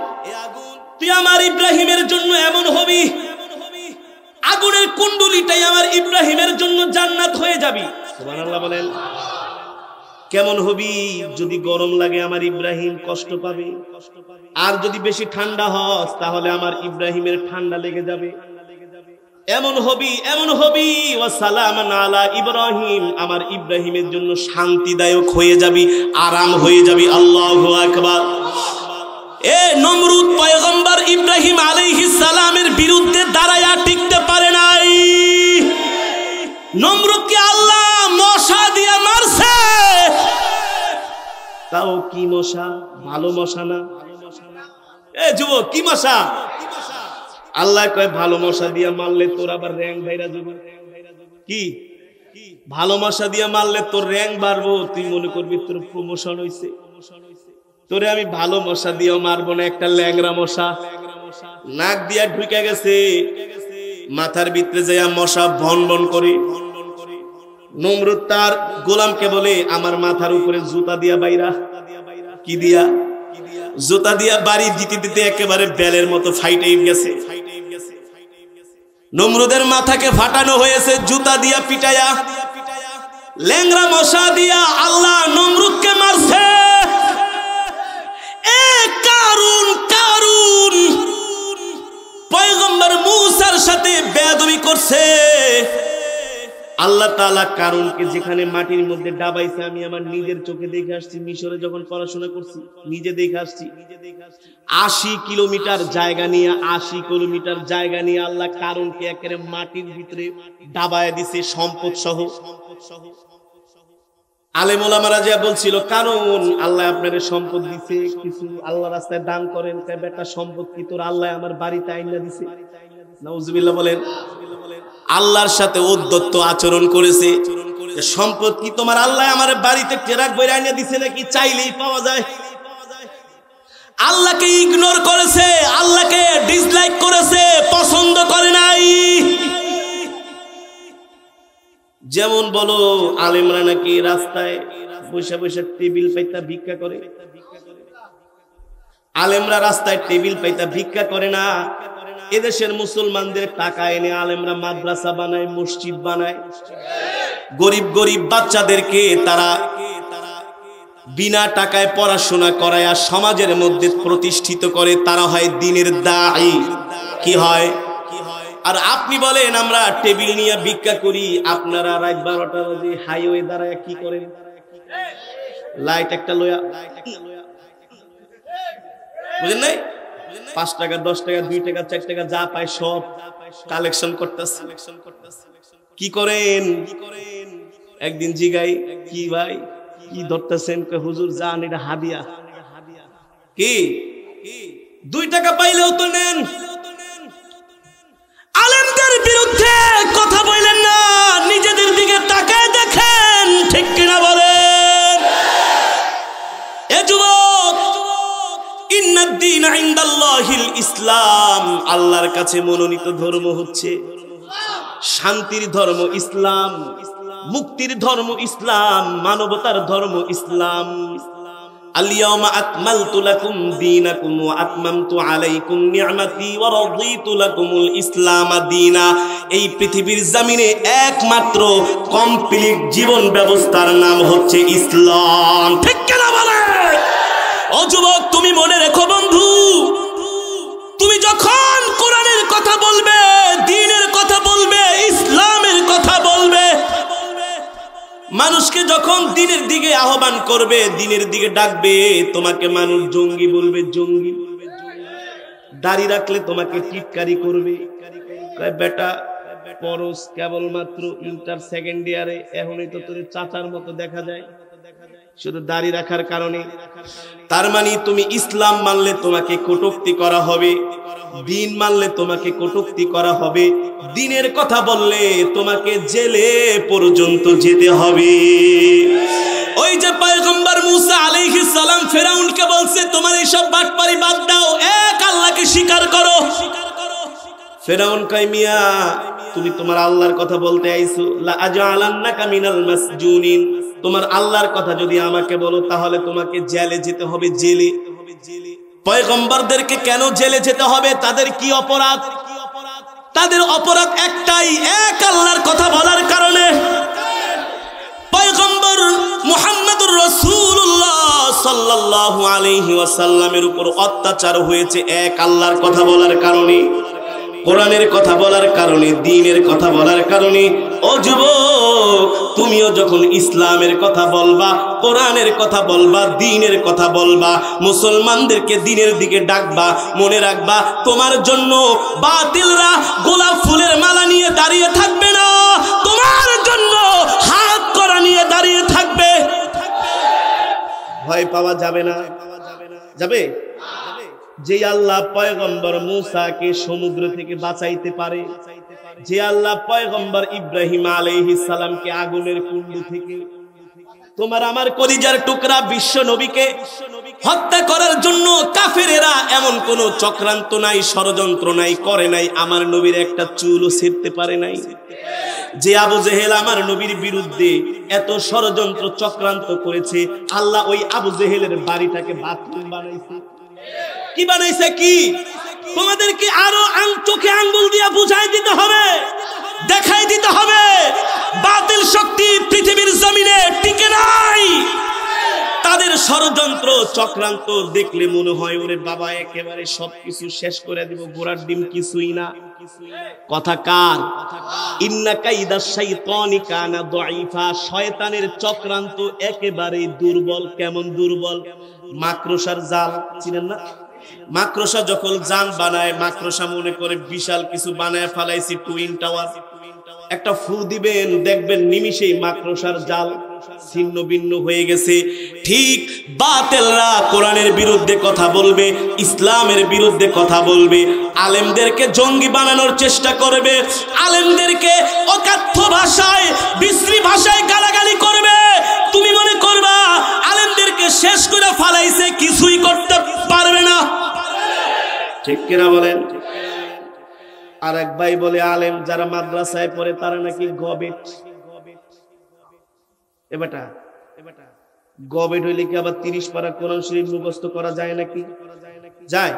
তুই আমার ইব্রাহিমের জন্য এমন হবি, আগুনের কুণ্ডুলিটাই আমার ইব্রাহিমের জন্য জান্নাত হয়ে যাবি। সুবহানাল্লাহ বলেন। কেমন হবি? যদি গরম লাগে আমার ইব্রাহিম কষ্ট পাবে, আর যদি বেশি ঠান্ডা হস তাহলে আমার ইব্রাহিমের ঠান্ডা লেগে যাবে। এমন হবি, এমন হবি, ওয়া সালামান আলা ইব্রাহিম, আমার ইব্রাহিমের জন্য শান্তিদায়ক হয়ে যাবি, আরাম হয়ে যাবি। আল্লাহু আকবার। এ নমরুদ পয়গম্বর ইব্রাহিম আলাইহিস সালামের বিরুদ্ধে দাঁড়ায়া টিকতে পারে নাই। নমরুদকে আল্লাহ মশা দিয়ে মারছে। তাও কি মশা? ভালো মশা না। এ যুবক, কি মশা? আল্লাহ কয় ভালো মশা দিয়ে মারলে তোর আবার র্যাঙ্ক বাইরা যাবে। কি ভালো মশা দিয়ে মারলে তোর র্যাঙ্ক বাড়বো, তুই মনে করবি তোর প্রমোশন হইছে। তোরে আমি ভালো মশা দিয়েও মারবো না, একটা ল্যাংরা মশা নাক দিয়া ঢুকে গেছে, মাথার ভিতরে যায় মশা ভন ভন করে। নমরুদ তার গোলামকে বলে আমার মাথার উপরে জুতা দিয়া বাইরা। কি দিয়া? জুতা দিয়া বাড়ি দিতে দিতে একেবারে বেলের মতো ফাইটে গেছে। নমরুদের মাথাকে ফাটানো হয়েছে জুতা দিয়া পিটায়া। ল্যাংরা মশা দিয়া আল্লাহ নমরুদকে মারছে। কারুন পয়গম্বর মূসার সাথে বেয়াদবি করছে। আল্লাহ তাআলা কারুনকে যেখানে মাটির মধ্যে ডাবাইছে, আমি আমার নিজের চোখে দেখে আসছি। মিশরে যখন পড়াশোনা করছি নিজে দেখে আসছি। 80 কিলোমিটার জায়গা নিয়ে, 80 কিলোমিটার জায়গা নিয়ে আল্লাহ কারুনকে একেবারে মাটির ভিতরে ডাবায় দিছে, সম্পদ সহ। আলেম ওলামারা যা বলছিল, কারণ আল্লাহ আপনারে সম্পদ দিছে, কিছু আল্লাহ রাস্তায় দান করেন। বেটা সম্পদ কি তোর আল্লাহ আমার বাড়িতে আইনা দিছে? নাউজুবিল্লাহ বলেন। আল্লাহর সাথে উদ্ধত্ত আচরণ করেছে। সম্পদ কি তোমার আল্লাহ আমার বাড়িতে ট্রাক বইরা আইনা দিছে নাকি চাইলেই পাওয়া যায়? আল্লাহকে ইগনোর করেছে, আল্লাহকে ডিসলাইক করেছে, পছন্দ করে নাই। যেমন বলো আলেমরা নাকি রাস্তায় বসে বসে টেবিল পাইতা ভিক্ষা করে। আলেমরা রাস্তায় টেবিল পাইতা ভিক্ষা করে না। এদেশের মুসলমানদের টাকা এনে আলেমরা মাদ্রাসা বানায়, মসজিদ বানায়। গরিব গরিব বাচ্চাদেরকে তারা বিনা টাকায় পড়াশোনা করায় আর সমাজের মধ্যে প্রতিষ্ঠিত করে। তারা হয় দ্বীনের দাঈ। কি হয়? আর আপনি বলেন আমরা টেবিল নিয়ে ভিক্ষা করি, আপনারা রাত 12টা বাজে হাইওয়ে দাঁড়ায় কি করেন? লাইট একটা লয়া, বুঝেন নাই? 5 টাকা 10 টাকা 2 টাকা 4 টাকা যা পায় সব কালেকশন করতেছে। কি করেন? একদিন জিগাই, কি ভাই কি ধরতেছেন? হুজুর জান এটা হাদিয়া। কি 2 টাকা পাইলেও তো নেন। আলেমদের বিরুদ্ধে কথা বলেন না, নিজেদের দিকে তাকায় দেখেন, ঠিক কিনা বলেন? এ যুবক, ইন্নাদ-দীন ইনদাল্লাহিল ইসলাম, আল্লাহর কাছে মনোনীত ধর্ম হচ্ছে শান্তির ধর্ম ইসলাম, মুক্তির ধর্ম ইসলাম, মানবতার ধর্ম ইসলাম। আল-ইয়াওমা আকমালতু লাকুম দীনাকুম ওয়া আতমামতু আলাইকুম নি'মাতি ওয়া রাদিতু লাকুমুল ইসলাম দীনা। এই পৃথিবীর জমিনে একমাত্র কমপ্লিট জীবন ব্যবস্থার নাম হচ্ছে ইসলাম। ঠিক কিনা বলে? ও যুবক, তুমি মনে রেখো বন্ধু, তুমি যখন কোরআনের কথা বলবে, দ্বীনের কথা বলবে, ইসলামের কথা বলবে, মানুষকে যখন দ্বীনের দিকে আহ্বান করবে, দ্বীনের দিকে ডাকবে, তোমাকে মানুষ জঙ্গি বলবে, জঙ্গি। দাড়ি রাখলে তোমাকে টিটকারি করবে। বেটা পরশ কেবলমাত্র ইন্টার সেকেন্ড ইয়ারে, এখনই তো তোর চাচার মতো দেখা যায় শুধু দাড়ি রাখার কারণে। তার মানে তুমি ইসলাম মানলে তোমাকে কটূক্তি করা হবে, দ্বীন মানলে তোমাকে কটূক্তি করা হবে, দ্বীনের কথা বললে তোমাকে জেলে পর্যন্ত যেতে হবে। ওই যে পয়গম্বর মুসা আলাইহিস সালাম ফেরাউনকে বলছে তোমার এইসব বাটপারি বাদ দাও, এক আল্লাহকে স্বীকার করো। ফেরাউন কয় মিয়া তুমি তোমার আল্লাহর কথা বলতে আইছো, লা আজআলান্নাকা মিনাল মাসজুনিন, তোমার আল্লাহর কথা যদি আমাকে বলো তাহলে তোমাকে জেলে যেতে হবে, জেলে। পয়গম্বরদেরকে কেন জেলে যেতে হবে? তাদের কি অপরাধ? তাদের অপরাধ একটাই, এক আল্লাহর কথা বলার কারণে। পয়গম্বর মুহাম্মদুর রাসূলুল্লাহ সাল্লাল্লাহু আলাইহি ওয়াসাল্লামের উপর অত্যাচার হয়েছে এক আল্লাহর কথা বলার কারণে। কোরআনের কথা বলার কারণে, দ্বীনের কথা বলার কারণে। ও যুবক, তুমিও যখন ইসলামের কথা বলবা, কোরআনের কথা বলবা, দ্বীনের কথা বলবা, মুসলমানদেরকে দ্বীনের দিকে ডাকবা, মনে রাখবা তোমার জন্য বাতিলরা গোলাপ ফুলের মালা নিয়ে দাঁড়িয়ে থাকবে না, তোমার জন্য হাত করা নিয়ে দাঁড়িয়ে থাকবে। ভয় পাওয়া যাবে না। যাবে? যে আল্লাহ পয়গম্বর মুসাকে সমুদ্র থেকে বাঁচাইতে পারে, যে আল্লাহ পয়গম্বর ইব্রাহিম আলাইহিস সালামকে আগুনের কুণ্ড থেকে, তোমার আমার কলিজার টুকরা বিশ্ব নবীকে হত্যা করার জন্য কাফেরেরা এমন কোন চক্রান্ত নাই, ষড়যন্ত্র নাই, করে নাই, আমার নবীর একটা চুলও ছিঁড়তে পারে নাই। যে আবু জেহেল আমার নবীর বিরুদ্ধে এত ষড়যন্ত্র চক্রান্ত করেছে, আল্লাহ ওই আবু জেহেলের বাড়িটাকে বাথরুম বানাইছে। কি বানাইছে? কি? তোমাদেরকে আরো চোখে আঙ্গুল দিয়ে বুঝাই দিতে হবে, দেখাই দিতে হবে বাতিল শক্তি পৃথিবীর জমিনে টিকে নাই। তাদের ষড়যন্ত্র চক্রান্ত দেখলে মনে হয় ওরে বাবা একেবারে সবকিছু শেষ করে দিব, গোড়ার ডিম কিছুই না। কথা কার? ইন্না কাইদা শাইতানি কানা দাঈফা, শয়তানের চক্রান্ত একেবারে দুর্বল। কেমন দুর্বল? মাকড়সার জাল চিনেন না? মাকড়সা যখন জাল বানায়, মাকড়সা মনে করে বিশাল কিছু বানায় ফেলাইছি, টুইন টাওয়ার। একটা ফু দিবেন, দেখবেন নিমিষেই মাকড়সার জাল ছিন্ন ভিন্ন হয়ে গেছে। ঠিক বাতিলরা কোরআনের বিরুদ্ধে কথা বলবে, ইসলামের বিরুদ্ধে কথা বলবে, আলেমদেরকে জঙ্গি বানানোর চেষ্টা করবে, আলেমদেরকে অকাথ্য ভাষায়, বিশ্রী ভাষায় গালাগালি করবে। তুমি মনে করবা আলেমদেরকে শেষ করে ফালাইছে, কিছুই করতে পারবে না। ঠিক কিনা বলেন? আর এক ভাই বলে আলেম যারা মাদ্রাসায় পড়ে তারা নাকি গবেট। এবাটা গবেট হইলে কি আবার 30 পারা কোরআন শরীফ মুখস্থ করা যায় নাকি? যায়।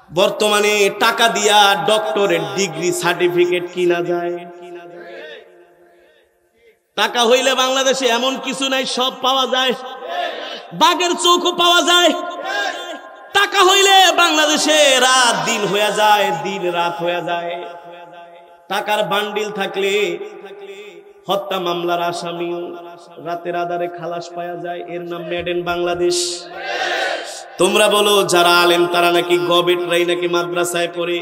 বর্তমানে টাকা দিয়া ডক্টরেট ডিগ্রি সার্টিফিকেট কিনা যায়। টাকা হইলে বাংলাদেশে এমন কিছু নাই, সব পাওয়া যায়। বাঘের চোখও পাওয়া যায়। টাকা হইলে বাংলাদেশে রাত দিন হয়ে যায়, দিন রাত হয়ে যায়। টাকার বান্ডিল থাকলে হত্যা মামলার আসামিও রাতের আধারে খালাস পাওয়া যায়। এর নাম মেড ইন বাংলাদেশ। তোমরা বলো যারা আলেম তারা নাকি গবেটরাই নাকি মাদ্রাসায় পড়ে।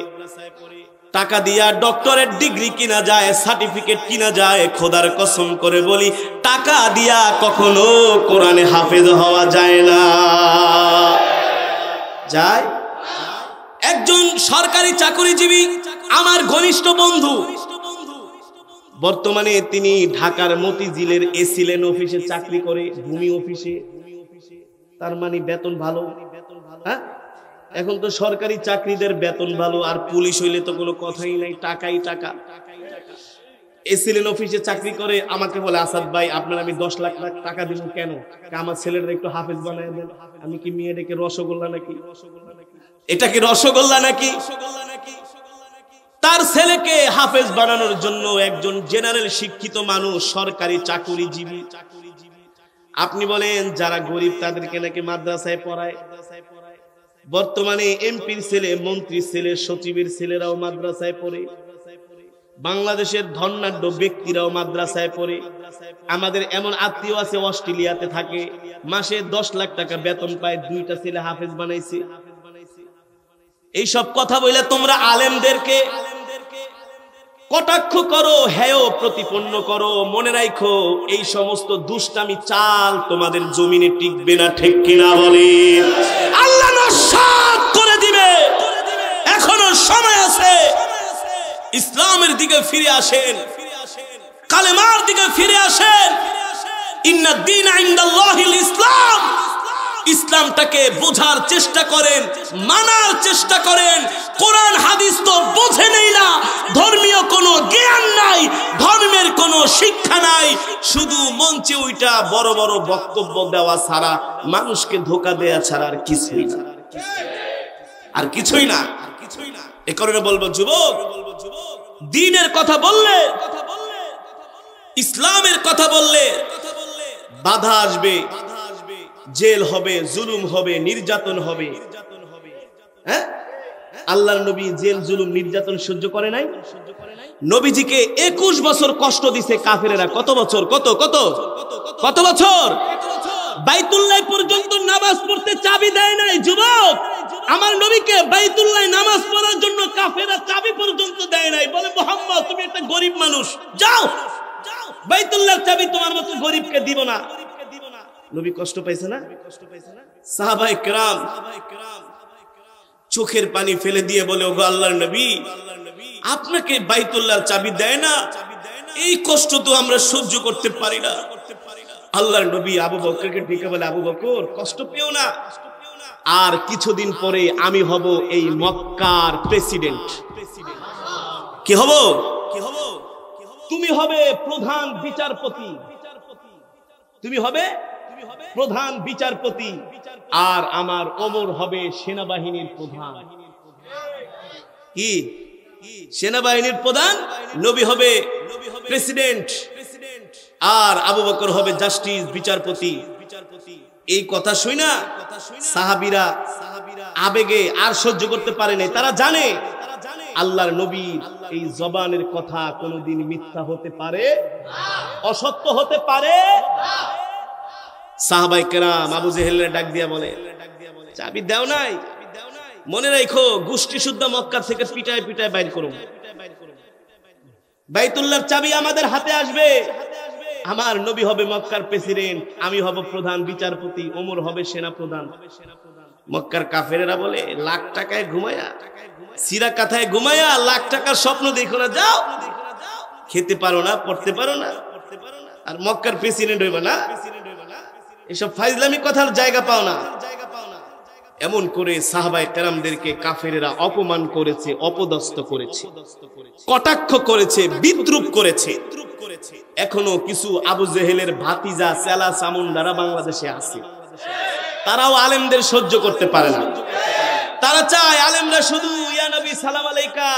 টাকা দিয়া ডক্টরেট ডিগ্রি কিনা যায়, সার্টিফিকেট কিনা যায়। খোদার কসম করে বলি, টাকা দিয়া কখনো কোরআনে হাফেজ হওয়া যায় না। যায়? একজন সরকারি চাকরিজীবী আমার ঘনিষ্ঠ বন্ধু, বর্তমানে তিনি ঢাকার মতিঝিলের এসিলেন অফিসে চাকরি করে, ভূমি অফিসে। তার মানে বেতন ভালো। হ্যাঁ, এখন তো সরকারি চাকরিদের বেতন ভালো, আর পুলিশ হইলে তো কোনো কথাই নাই, টাকাই টাকা। এসিলেন অফিসে চাকরি করে, আমাকে বলে আসাদ ভাই আপনার আমি 10 লাখ টাকা দিব। কেন? আমার ছেলেরা একটু হাফেজ বানায় দেন। আমি কি মেয়ে ডেকে রসগোল্লা নাকি? এটা কি রসগোল্লা নাকি? তার ছেলেকে হাফেজ বানানোর জন্য একজন জেনারেল শিক্ষিত মানুষ, সরকারি চাকরিজীবী। আপনি বলেন যারা গরিব তাদেরকে নাকি মাদ্রাসায় পড়ায়। বর্তমানে এমপির ছেলে, মন্ত্রীর ছেলে, সচিবের ছেলেরাও মাদ্রাসায় পড়ে। বাংলাদেশের ধনাঢ্য ব্যক্তিরাও মাদ্রাসায় পড়ে। আমাদের এমন আত্মীয় আছে অস্ট্রেলিয়াতে থাকে, মাসে 10 লাখ টাকা বেতন পায়, 2টা ছেলে হাফেজ বানাইছে। এইসব কথা বলে তোমরা আলেমদেরকে কটাক্ষ করো, হেয় প্রতিপন্ন করো। মনে রাখো এই সমস্ত দুষ্টামি চাল তোমাদের জমিনে টিকবে না। ঠিক কিনা বলে? আল্লাহ নস্যাৎ করে দিবে। এখনো সময় আছে। ইসলামের দিকে ফিরে আসেন, কালেমার দিকে ফিরে আসেন। ইন্নাদ দীনা ইনদাল্লাহিল ইসলাম। ইসলামটাকে বোঝার চেষ্টা করেন, মানার চেষ্টা করেন। কোরআন হাদিস তো বোঝে নেই না, ধর্মীয় কোনো জ্ঞান নাই, ধর্মের কোনো শিক্ষা নাই, শুধু মঞ্চে ওইটা বড় বড় বক্তব্য দেওয়া ছাড়া, মানুষকে ধোঁকা দেয়া ছাড়া আর কিছুই না, আর কিছুই না। এ কারণে বলবো যুবক, দ্বীনের কথা বললে, ইসলামের কথা বললে বাধা আসবে, জেল হবে, জুলুম হবে, নির্যাতন হবে। হ্যাঁ, আল্লাহর নবী জেল জুলুম নির্যাতন সহ্য করে নাই? নবীজিকে 21 বছর কষ্ট দিছে কাফেরেরা। কত বছর? কত কত কত বছর? বাইতুল্লাহ পর্যন্ত নামাজ পড়তে চাবি দেয় নাই। যুবক, আমার নবীকে বাইতুল্লাহ নামাজ পড়ার জন্য কাফেররা চাবি পর্যন্ত দেয় নাই। বলে, মুহাম্মদ তুমি একটা গরিব মানুষ, যাও, বাইতুল্লাহর চাবি তোমার মতো গরিবকে দিব না। নবী কষ্ট পাইছে না? সাহাবায়ে কেরাম চোখের পানি ফেলে দিয়ে বলে, ওগো আল্লাহর নবী, আপনাকে বাইতুল্লাহর চাবি দেয় না, এই কষ্ট তো আমরা সহ্য করতে পারি না। আল্লাহর নবী আবু বকরকে ডেকে বলে, আবু বকর কষ্ট পেও না, আর কিছুদিন পরে আমি হব এই মক্কার প্রেসিডেন্ট। কি হব? তুমি হবে প্রধান বিচারপতি, তুমি হবে প্রধান বিচারপতি, আর আমার ওমর হবে সেনাবাহিনীর প্রধান। কি? সেনাবাহিনীর প্রধান। নবী হবে প্রেসিডেন্ট, আর আবু বকর হবে জাস্টিস, বিচারপতি। এই কথা শুনা সাহাবীরা আবেগে আর সহ্য করতে পারে নাই। তারা জানে আল্লাহর নবীর এই জবানের কথা কোনোদিন মিথ্যা হতে পারে, অসত্য হতে পারে। সাহাবায়ে কেরাম আবু জেহেলের ডাক দিয়া বলে, চাবি দাও নাই, মনে রাখো গোষ্ঠী শুদ্ধ মক্কা থেকে পিটায় পিটায় বাইর করো, বাইতুল্লাহর চাবি আমাদের হাতে আসবে। আমার নবী হবে মক্কার প্রেসিডেন্ট, আমি হব প্রধান বিচারপতি, ওমর হবে সেনা প্রধান। মক্কার কাফেরেরা বলে, লাখ টাকায় ঘুমায়া, সিরা কাথায় ঘুমায়া লাখ টাকার স্বপ্ন দেখো না, যাও, খেতে পারো না, পড়তে পারো না, আর মক্কার প্রেসিডেন্ট হইবা না, এসব ফাইজলামি কথার জায়গা পাও না। এমন করে সাহাবায়ে কেরামদেরকে কাফেরেরা অপমান করেছে, অপদস্থ করেছে, কটাক্ষ করেছে, বিদ্রূপ করেছে। এখনো কিছু আবু জেহেলের ভাতিজা চেলা চামুন্ডারা বাংলাদেশে আছে, তারাও আলেমদের সহ্য করতে পারে না। তারা চায় আলেমরা শুধু ইয়া নবী সালাম আলাইকা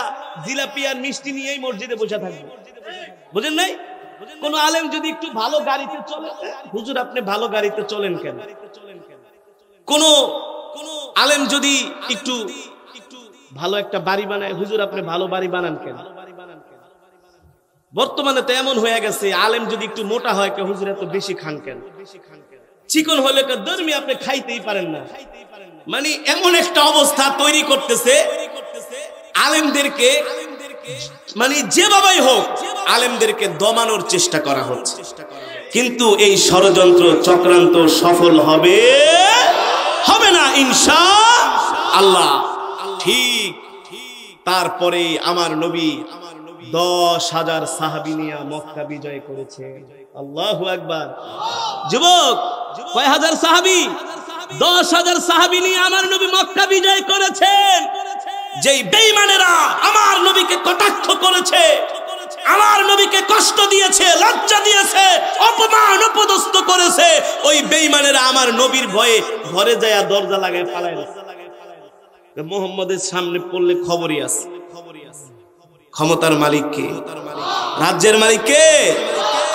জিলাপি আর মিষ্টি নিয়েই মসজিদে বসে থাকবে। বুঝেন নাই? কোন আলেম যদি একটু ভালো গাড়িতে চলে, হুজুর আপনি ভালো গাড়িতে চলেন কেন? কোন আলেম যদি একটু ভালো একটা বাড়ি বানায়, হুজুর আপনি ভালো বাড়ি বানান কেন? বর্তমানে তো এমন হয়ে গেছে, আলেম যদি একটু মোটা হয়, কে হুজুর এত বেশি খান কেন? চিকন হলে ধর্মী আপনি খাইতেই পারেন না। মানে এমন একটা অবস্থা তৈরি করতেছে আলেমদেরকে, মানে যেভাবেই হোক আলেমদেরকে দমানোর চেষ্টা করা হচ্ছে। কিন্তু এই ষড়যন্ত্র চক্রান্ত সফল হবে হবে না ইনশাআল্লাহ। ঠিক তারপরে আমার নবী 10,000 সাহাবী নিয়ে মক্কা বিজয় করেছে। আল্লাহু আকবার। যুবক, কয় হাজার সাহাবী? 10,000 সাহাবী নিয়ে আমার নবী মক্কা বিজয় করেছেন। যেই বেঈমানেরা আমার নবীকে কটাক্ষ করেছে, আমার নবীকে কষ্ট দিয়েছে, লজ্জা দিয়েছে, অপমান অপদস্থ করেছে, ওই বেঈমানেরা আমার নবীর ভয়ে ঘরে যায় দরজা লাগায় পালায় গেছে। মুহাম্মদের সামনে পড়লে খবরই আছে। ক্ষমতার মালিক কে? রাজ্যের মালিক কে?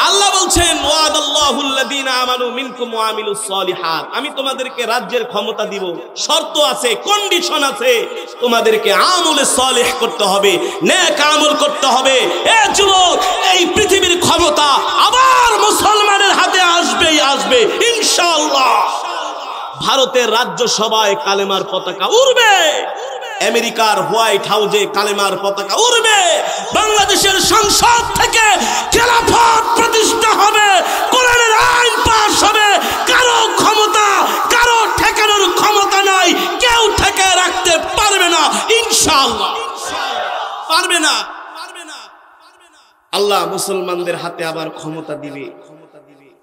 আল্লাহ বলছেন, ওয়াদাল্লাহুল্লাযীনা আমানু মিনকুম ওয়া আমিলুস সলিহাত, আমি তোমাদেরকে রাজ্যের ক্ষমতা দিব, শর্ত আছে, কন্ডিশন আছে, তোমাদেরকে আমলে সলিহ করতে হবে, নেক আমল করতে হবে। এ যুবক, এই পৃথিবীর ক্ষমতা আবার মুসলমানের হাতে আসবেই আসবে ইনশাআল্লাহ। ভারতের রাজ্যসভায় কালেমার পতাকা উড়বে, আমেরিকার হোয়াইট হাউসে কালেমার পতাকা উড়বে, বাংলাদেশের সংসদ থেকে খেলাফত প্রতিষ্ঠা হবে, কোরআনের আইন পাস হবে। কারো ক্ষমতা, কারো ঠেকানোর ক্ষমতা নাই, কেউ ঠেকে রাখতে পারবে না ইনশাআল্লাহ। পারবে না। আল্লাহ মুসলমানদের হাতে আবার ক্ষমতা দিবে।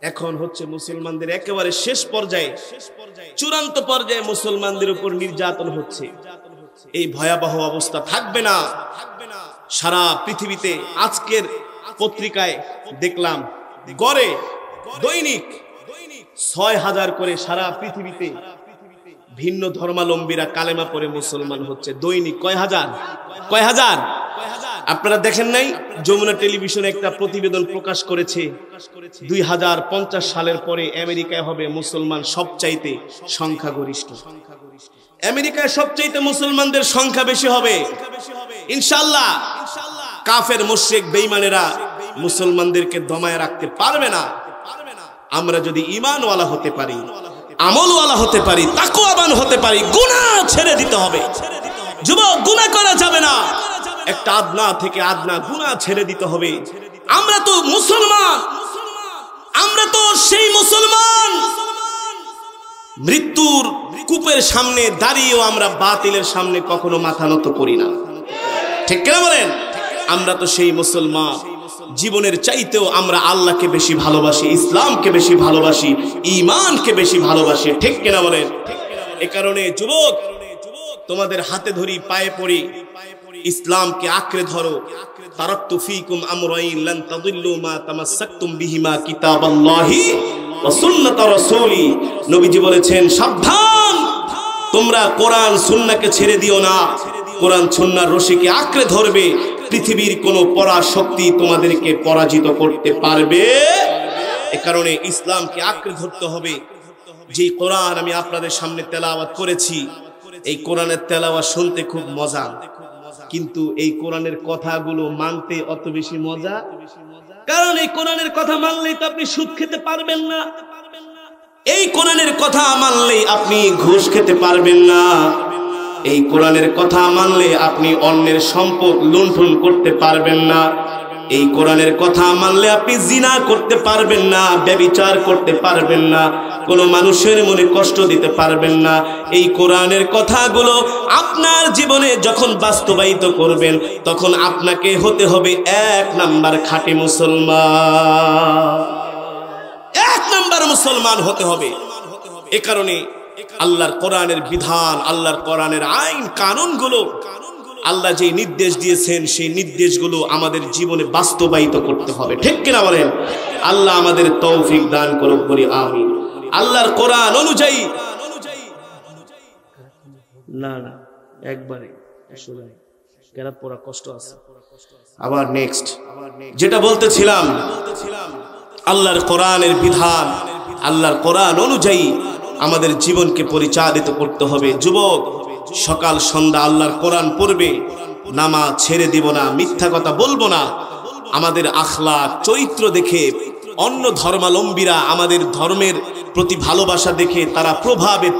এখন হচ্ছে মুসলমানদের একেবারে শেষ পর্যায়ে, চূড়ান্ত পর্যায়ে মুসলমানদের উপর নির্যাতন হচ্ছে। এই ভয়াবহ অবস্থা থাকবে না সারা পৃথিবীতে। আজকের পত্রিকায় দেখলাম গড়ে দৈনিক 6,000 করে সারা পৃথিবীতে ভিন্ন ধর্মাবলম্বীরা কালেমা পড়ে মুসলমান হচ্ছে। দৈনিক কয় হাজার? আপনারা দেখেন নাই যমুনা টেলিভিশনে একটা প্রতিবেদন প্রকাশ করেছে 2050 সালের পরে আমেরিকায় হবে মুসলমান সবচাইতে সংখ্যাগরিষ্ঠ। আমেরিকায় সবচাইতে মুসলমানদের সংখ্যা বেশি হবে ইনশাআল্লাহ। কাফের মুশরিক বেঈমানেরা মুসলমানদেরকে দমায় রাখতে পারবে না। আমরা যদি ঈমানওয়ালা হতে পারি, আমলওয়ালা হতে পারি, তাকওয়াবান হতে পারি, গুনাহ ছেড়ে দিতে হবে। যুবক, গুনাহ করা যাবে না। একটা আদনা থেকে আদনা গুনাহ ছেড়ে দিতে হবে। আমরা তো মুসলমান, আমরা তো সেই মুসলমান মৃত্যুর কূপের সামনে দাঁড়িয়েও আমরা বাতিলের সামনে কখনো মাথা নত করি না, ঠিক কিনা বলেন? আমরা তো সেই মুসলমান, জীবনের চাইতেও আমরা আল্লাহকে বেশি ভালোবাসি, ইসলামকে বেশি ভালোবাসি, ঈমানকে বেশি ভালোবাসি, ঠিক কিনা বলেন? এ কারণে যুবক, তোমাদের হাতে ধরি, পায়ে পড়ি, ইসলামকে আঁকড়ে ধরো। তারাকতু ফীকুম আমরাইন লান তাদিল্লু মা তামাসসাকতুম বিহিমা কিতাবাল্লাহি ওয়া সুন্নাত রাসূলি। নবীজি বলেছেন, সাবধান, তোমরা কোরআন সুন্নাহকে ছেড়ে দিও না। কোরআন সুন্নাহর রশিকে আঁকড়ে ধরবে, পৃথিবীর কোন পরাশক্তি তোমাদেরকে পরাজিত করতে পারবে। এ কারণে ইসলামকে আঁকড়ে ধরতে হবে। যে কোরআন আমি আপনাদের সামনে তেলাওয়াত করেছি, এই কোরআনের তেলাওয়াত শুনতে খুব মজা, কিন্তু এই কোরআনের কথাগুলো মানতে অত বেশি মজা। কারণ এই কোরআনের কথা মানলেই তো আপনি সুদ খেতে পারবেন না, এই কোরআনের কথা মানলেই আপনি ঘুষ খেতে পারবেন না, এই কোরআনের কথা মানলে আপনি অন্যের সম্পদ লুণ্ঠন করতে পারবেন না, এই কোরআনের কথা মানলে আপনি জিনা করতে পারবেন না, ব্যভিচার করতে পারবেন না, কোনো মানুষের মনে কষ্ট দিতে পারবেন না। এই কোরআনের কথাগুলো আপনার জীবনে যখন বাস্তবায়িত করবেন, তখন আপনাকে হতে হবে 1 নাম্বার খাঁটি মুসলমান, 1 নাম্বার মুসলমান হতে হবে। এ কারণে আল্লাহর কোরআনের বিধান, আল্লাহর কোরআনের আইন কানুনগুলো, আল্লাহ যে নির্দেশ দিয়েছেন সেই নির্দেশগুলো আমাদের জীবনে বাস্তবায়িত করতে হবে, ঠিক কিনা বলেন? আল্লাহ আমাদের তৌফিক দান করুক, বলি আমিন। আল্লাহর কোরআন অনুযায়ী না না একবারে কেরাত পড়া কষ্ট আছে। আবার নেক্সট যেটা বলতেছিলাম, আল্লাহর কোরআনের বিধান, আল্লাহর কোরআন অনুযায়ী আমাদের জীবনকে পরিচালিত করতে হবে। যুবক, সকাল সন্ধ্যা আল্লাহর কোরআন পড়বে, নামাজ ছেড়ে দিব না, মিথ্যা কথা বলবো না। আমাদের আখলাক চরিত্র দেখে অন্য ধর্মাবলম্বীরা আমাদের ধর্মের প্রতি ভালোবাসা দেখে তারা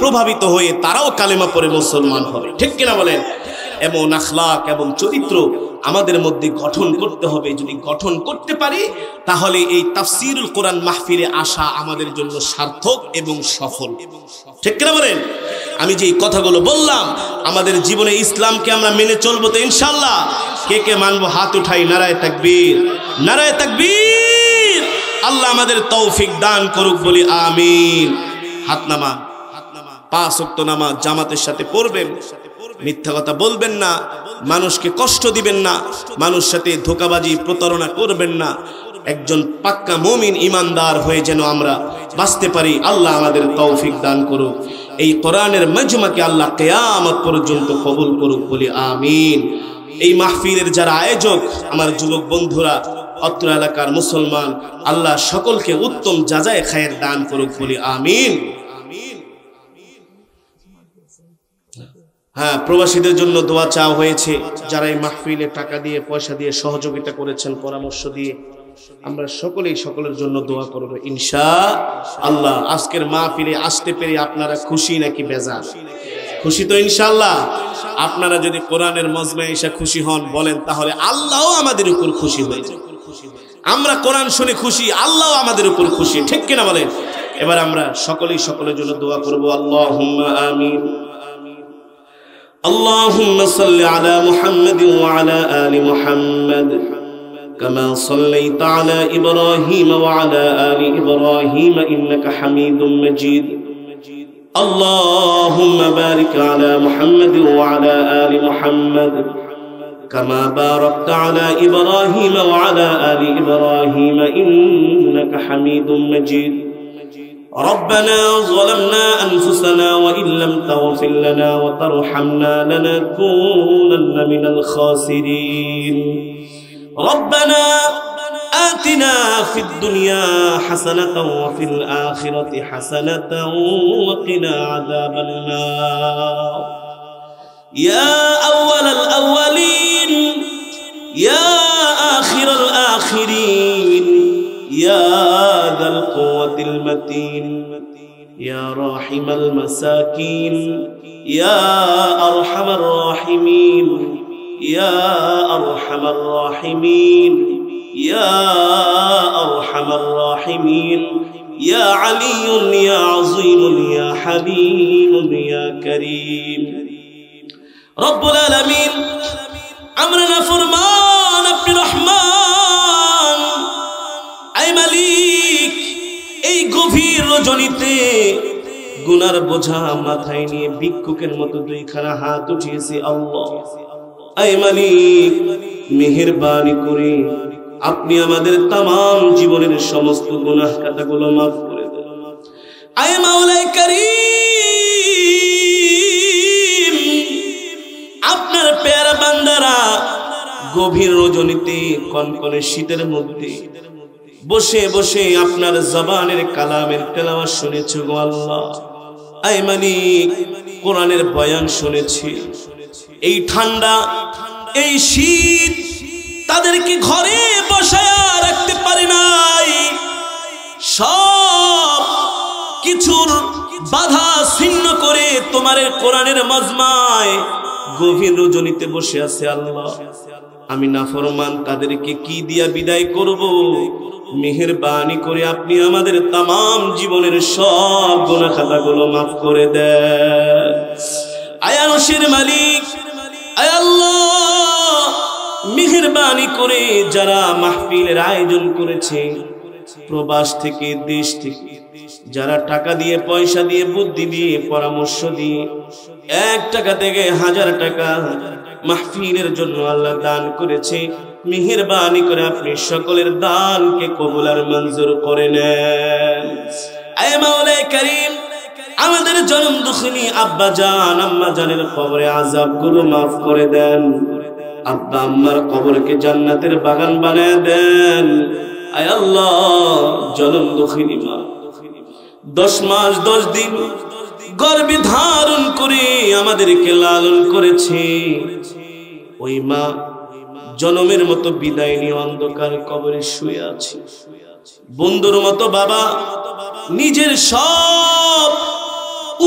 প্রভাবিত হয়ে তারাও কালেমা পড়ে মুসলমান হবে, ঠিক কিনা বলেন? এমন আখলাক এবং চরিত্র আমাদের মধ্যে গঠন করতে হবে। যদি গঠন করতে পারি, তাহলে এই তাফসীরুল কোরআন মাহফিলে আসা আমাদের জন্য সার্থক এবং সফল, ঠিক কিনা বলেন? আমি যে কথাগুলো বললাম, আমাদের জীবনে ইসলামকে আমরা মেনে চলবো তো ইনশাআল্লাহ? কে কে মানবো? হাত উঠাই, নারায়ে তাকবীর, নারায়ে তাকবীর। আল্লাহ আমাদের তৌফিক দান করুক, বলি আমিন। হাত নামান, 5 ওয়াক্ত নামাজ জামাতের সাথে পড়বেন, মিথ্যা কথা বলবেন না, মানুষকে কষ্ট দিবেন না, মানুষ সাথে ধোঁকাবাজি প্রতারণা করবেন না। একজন পাক্কা মুমিন ইমানদার হয়ে যেন আমরা বাঁচতে পারি, আল্লাহ আমাদের তৌফিক দান করুক। এই কোরআনের মাজমাকে আল্লাহ কিয়ামত পর্যন্ত কবুল করুক, বলি আমিন। এই মাহফিলের যারা আয়োজক, আমার যুবক বন্ধুরা, অত্র এলাকার মুসলমান, আল্লাহ সকলকে উত্তম জাযায়ে খায়ের দান করুক, বলি আমিন। হ্যাঁ, প্রবাসীদের জন্য দোয়া চাওয়া হয়েছে। যারা এই মাহফিলে টাকা দিয়ে, পয়সা দিয়ে সহযোগিতা করেছেন, পরামর্শ দিয়ে, আমরা সকলেই সকলের জন্য দোয়া করব ইনশাআল্লাহ। আজকের মাহফিলে আসতে পেরে আপনারা খুশি নাকি বেজার? খুশি তো ইনশাআল্লাহ? আপনারা যদি কোরআনের মজমায় এসে খুশি হন বলেন, তাহলে আল্লাহও আমাদের উপর খুশি হয়ে যায়। আমরা কোরআন শুনে খুশি, আল্লাহও আমাদের উপর খুশি, ঠিক কিনা বলেন? এবার আমরা সকলেই সকলের জন্য দোয়া করব। আল্লাহুম্মা আমিন। اللهم صل على محمد وعلى آل محمد كما صليت على إبراهيم وعلى آل إبراهيم إنك حميد مجيد اللهم بارك على محمد وعلى آل محمد كما باركت على إبراهيم وعلى آل إبراهيم إنك حميد مجيد ربنا ظلمنا أنفسنا أنفسنا وإن لم تغفر لنا وترحمنا لنكونن من الخاسرين ربنا آتنا في الدنيا حسنة وفي الآخرة حسنة وقنا عذاب النار يا أول الأولين يا آخر الآخرين يا ذا القوة المتين يا راحم المساكين يا أرحم الراحمين يا أرحم الراحمين يا أرحم الراحمين يا علي يا عظيم يا حليم يا كريم رب العالمين أمرنا فرمان أبي رحمن أي مالك এই গভীর রজনীতে গুনার বোঝা মাথায় নিয়ে ভিক্ষুকের মতো দুইখানা হাত উঠিয়েছি আল্লাহ আয় মালিক মেহেরবানি করে আপনি আমাদের तमाम জীবনের সমস্ত গুনাহ খাতাগুলো maaf করে দেন আয় মাওলাই করিম আপনার প্যারা বান্দারা গভীর রজনীতে কনকনে শীতের মধ্যে বসে বসে আপনার জবানের কালামের তেলাওয়াত শুনেছে গো আল্লাহ আয় মালিক কোরআনের বয়ান শুনেছি এই ঠান্ডা এই শীত তাদেরকে ঘরে বসায়া রাখতে পারে নাই সব কিছুর বাধা ছিন্ন করে তোমার কোরআনের মজমায় গভীর রজনীতে বসে আছে আল্লাহ আমি নাফরমান তাদেরকে কি দিয়া বিদায় করব মেহেরবানি করে আপনি আমাদের तमाम জীবনের সব গুনাহ খাতাগুলো maaf করে দেন আয় আরশের মালিক আয় আল্লাহ মেহেরবানি করে যারা মাহফিলের আয়োজন করেছে প্রবাস থেকে দেশ থেকে যারা টাকা দিয়ে পয়সা দিয়ে বুদ্ধি দিয়ে পরামর্শ দিয়ে 1 টাকা থেকে 1000 টাকা মাহফিলের জন্য আল্লাহ দান করেছে মেহেরবানি করে আপনি সকলের দানকে কবুল আর মঞ্জুর করে নেন আয় মাওলাই করিম আমাদের জনম দুঃখিনী আব্বা জান আম্মা জানের কবরে আযাবগুলো maaf করে দেন আব্বা আম্মার কবরকে জান্নাতের বাগান বানায় দেন আয় আল্লাহ জনম দুঃখিনী মা 10 মাস 10 দিন গর্ভে ধারণ করে আমাদেরকে লালন করেছে ওই মা জনমের মতো বিদায় নিয়ে অন্ধকার কবরে শুয়ে আছে বন্ধুর মতো বাবা নিজের সব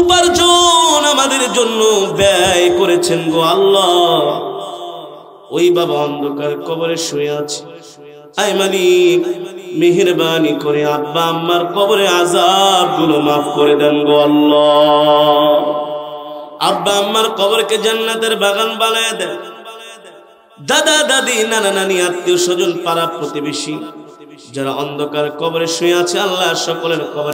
উপার্জন আমাদের জন্য ব্যয় করেছেন গো আল্লাহ ওই বাবা অন্ধকার কবরে শুয়ে আছে আয় মালিক মেহেরবানি করে আব্বা আম্মার কবরে আযাবগুলো maaf করে দেন গো আল্লাহ আব্বা আম্মার কবরকে জান্নাতের বাগান বানায় দেন দাদা দাদি নানা নানি আত্মীয় স্বজন পাড়া প্রতিবেশী যারা অন্ধকার কবরে শুয়ে আছে আল্লাহ সকলের কবর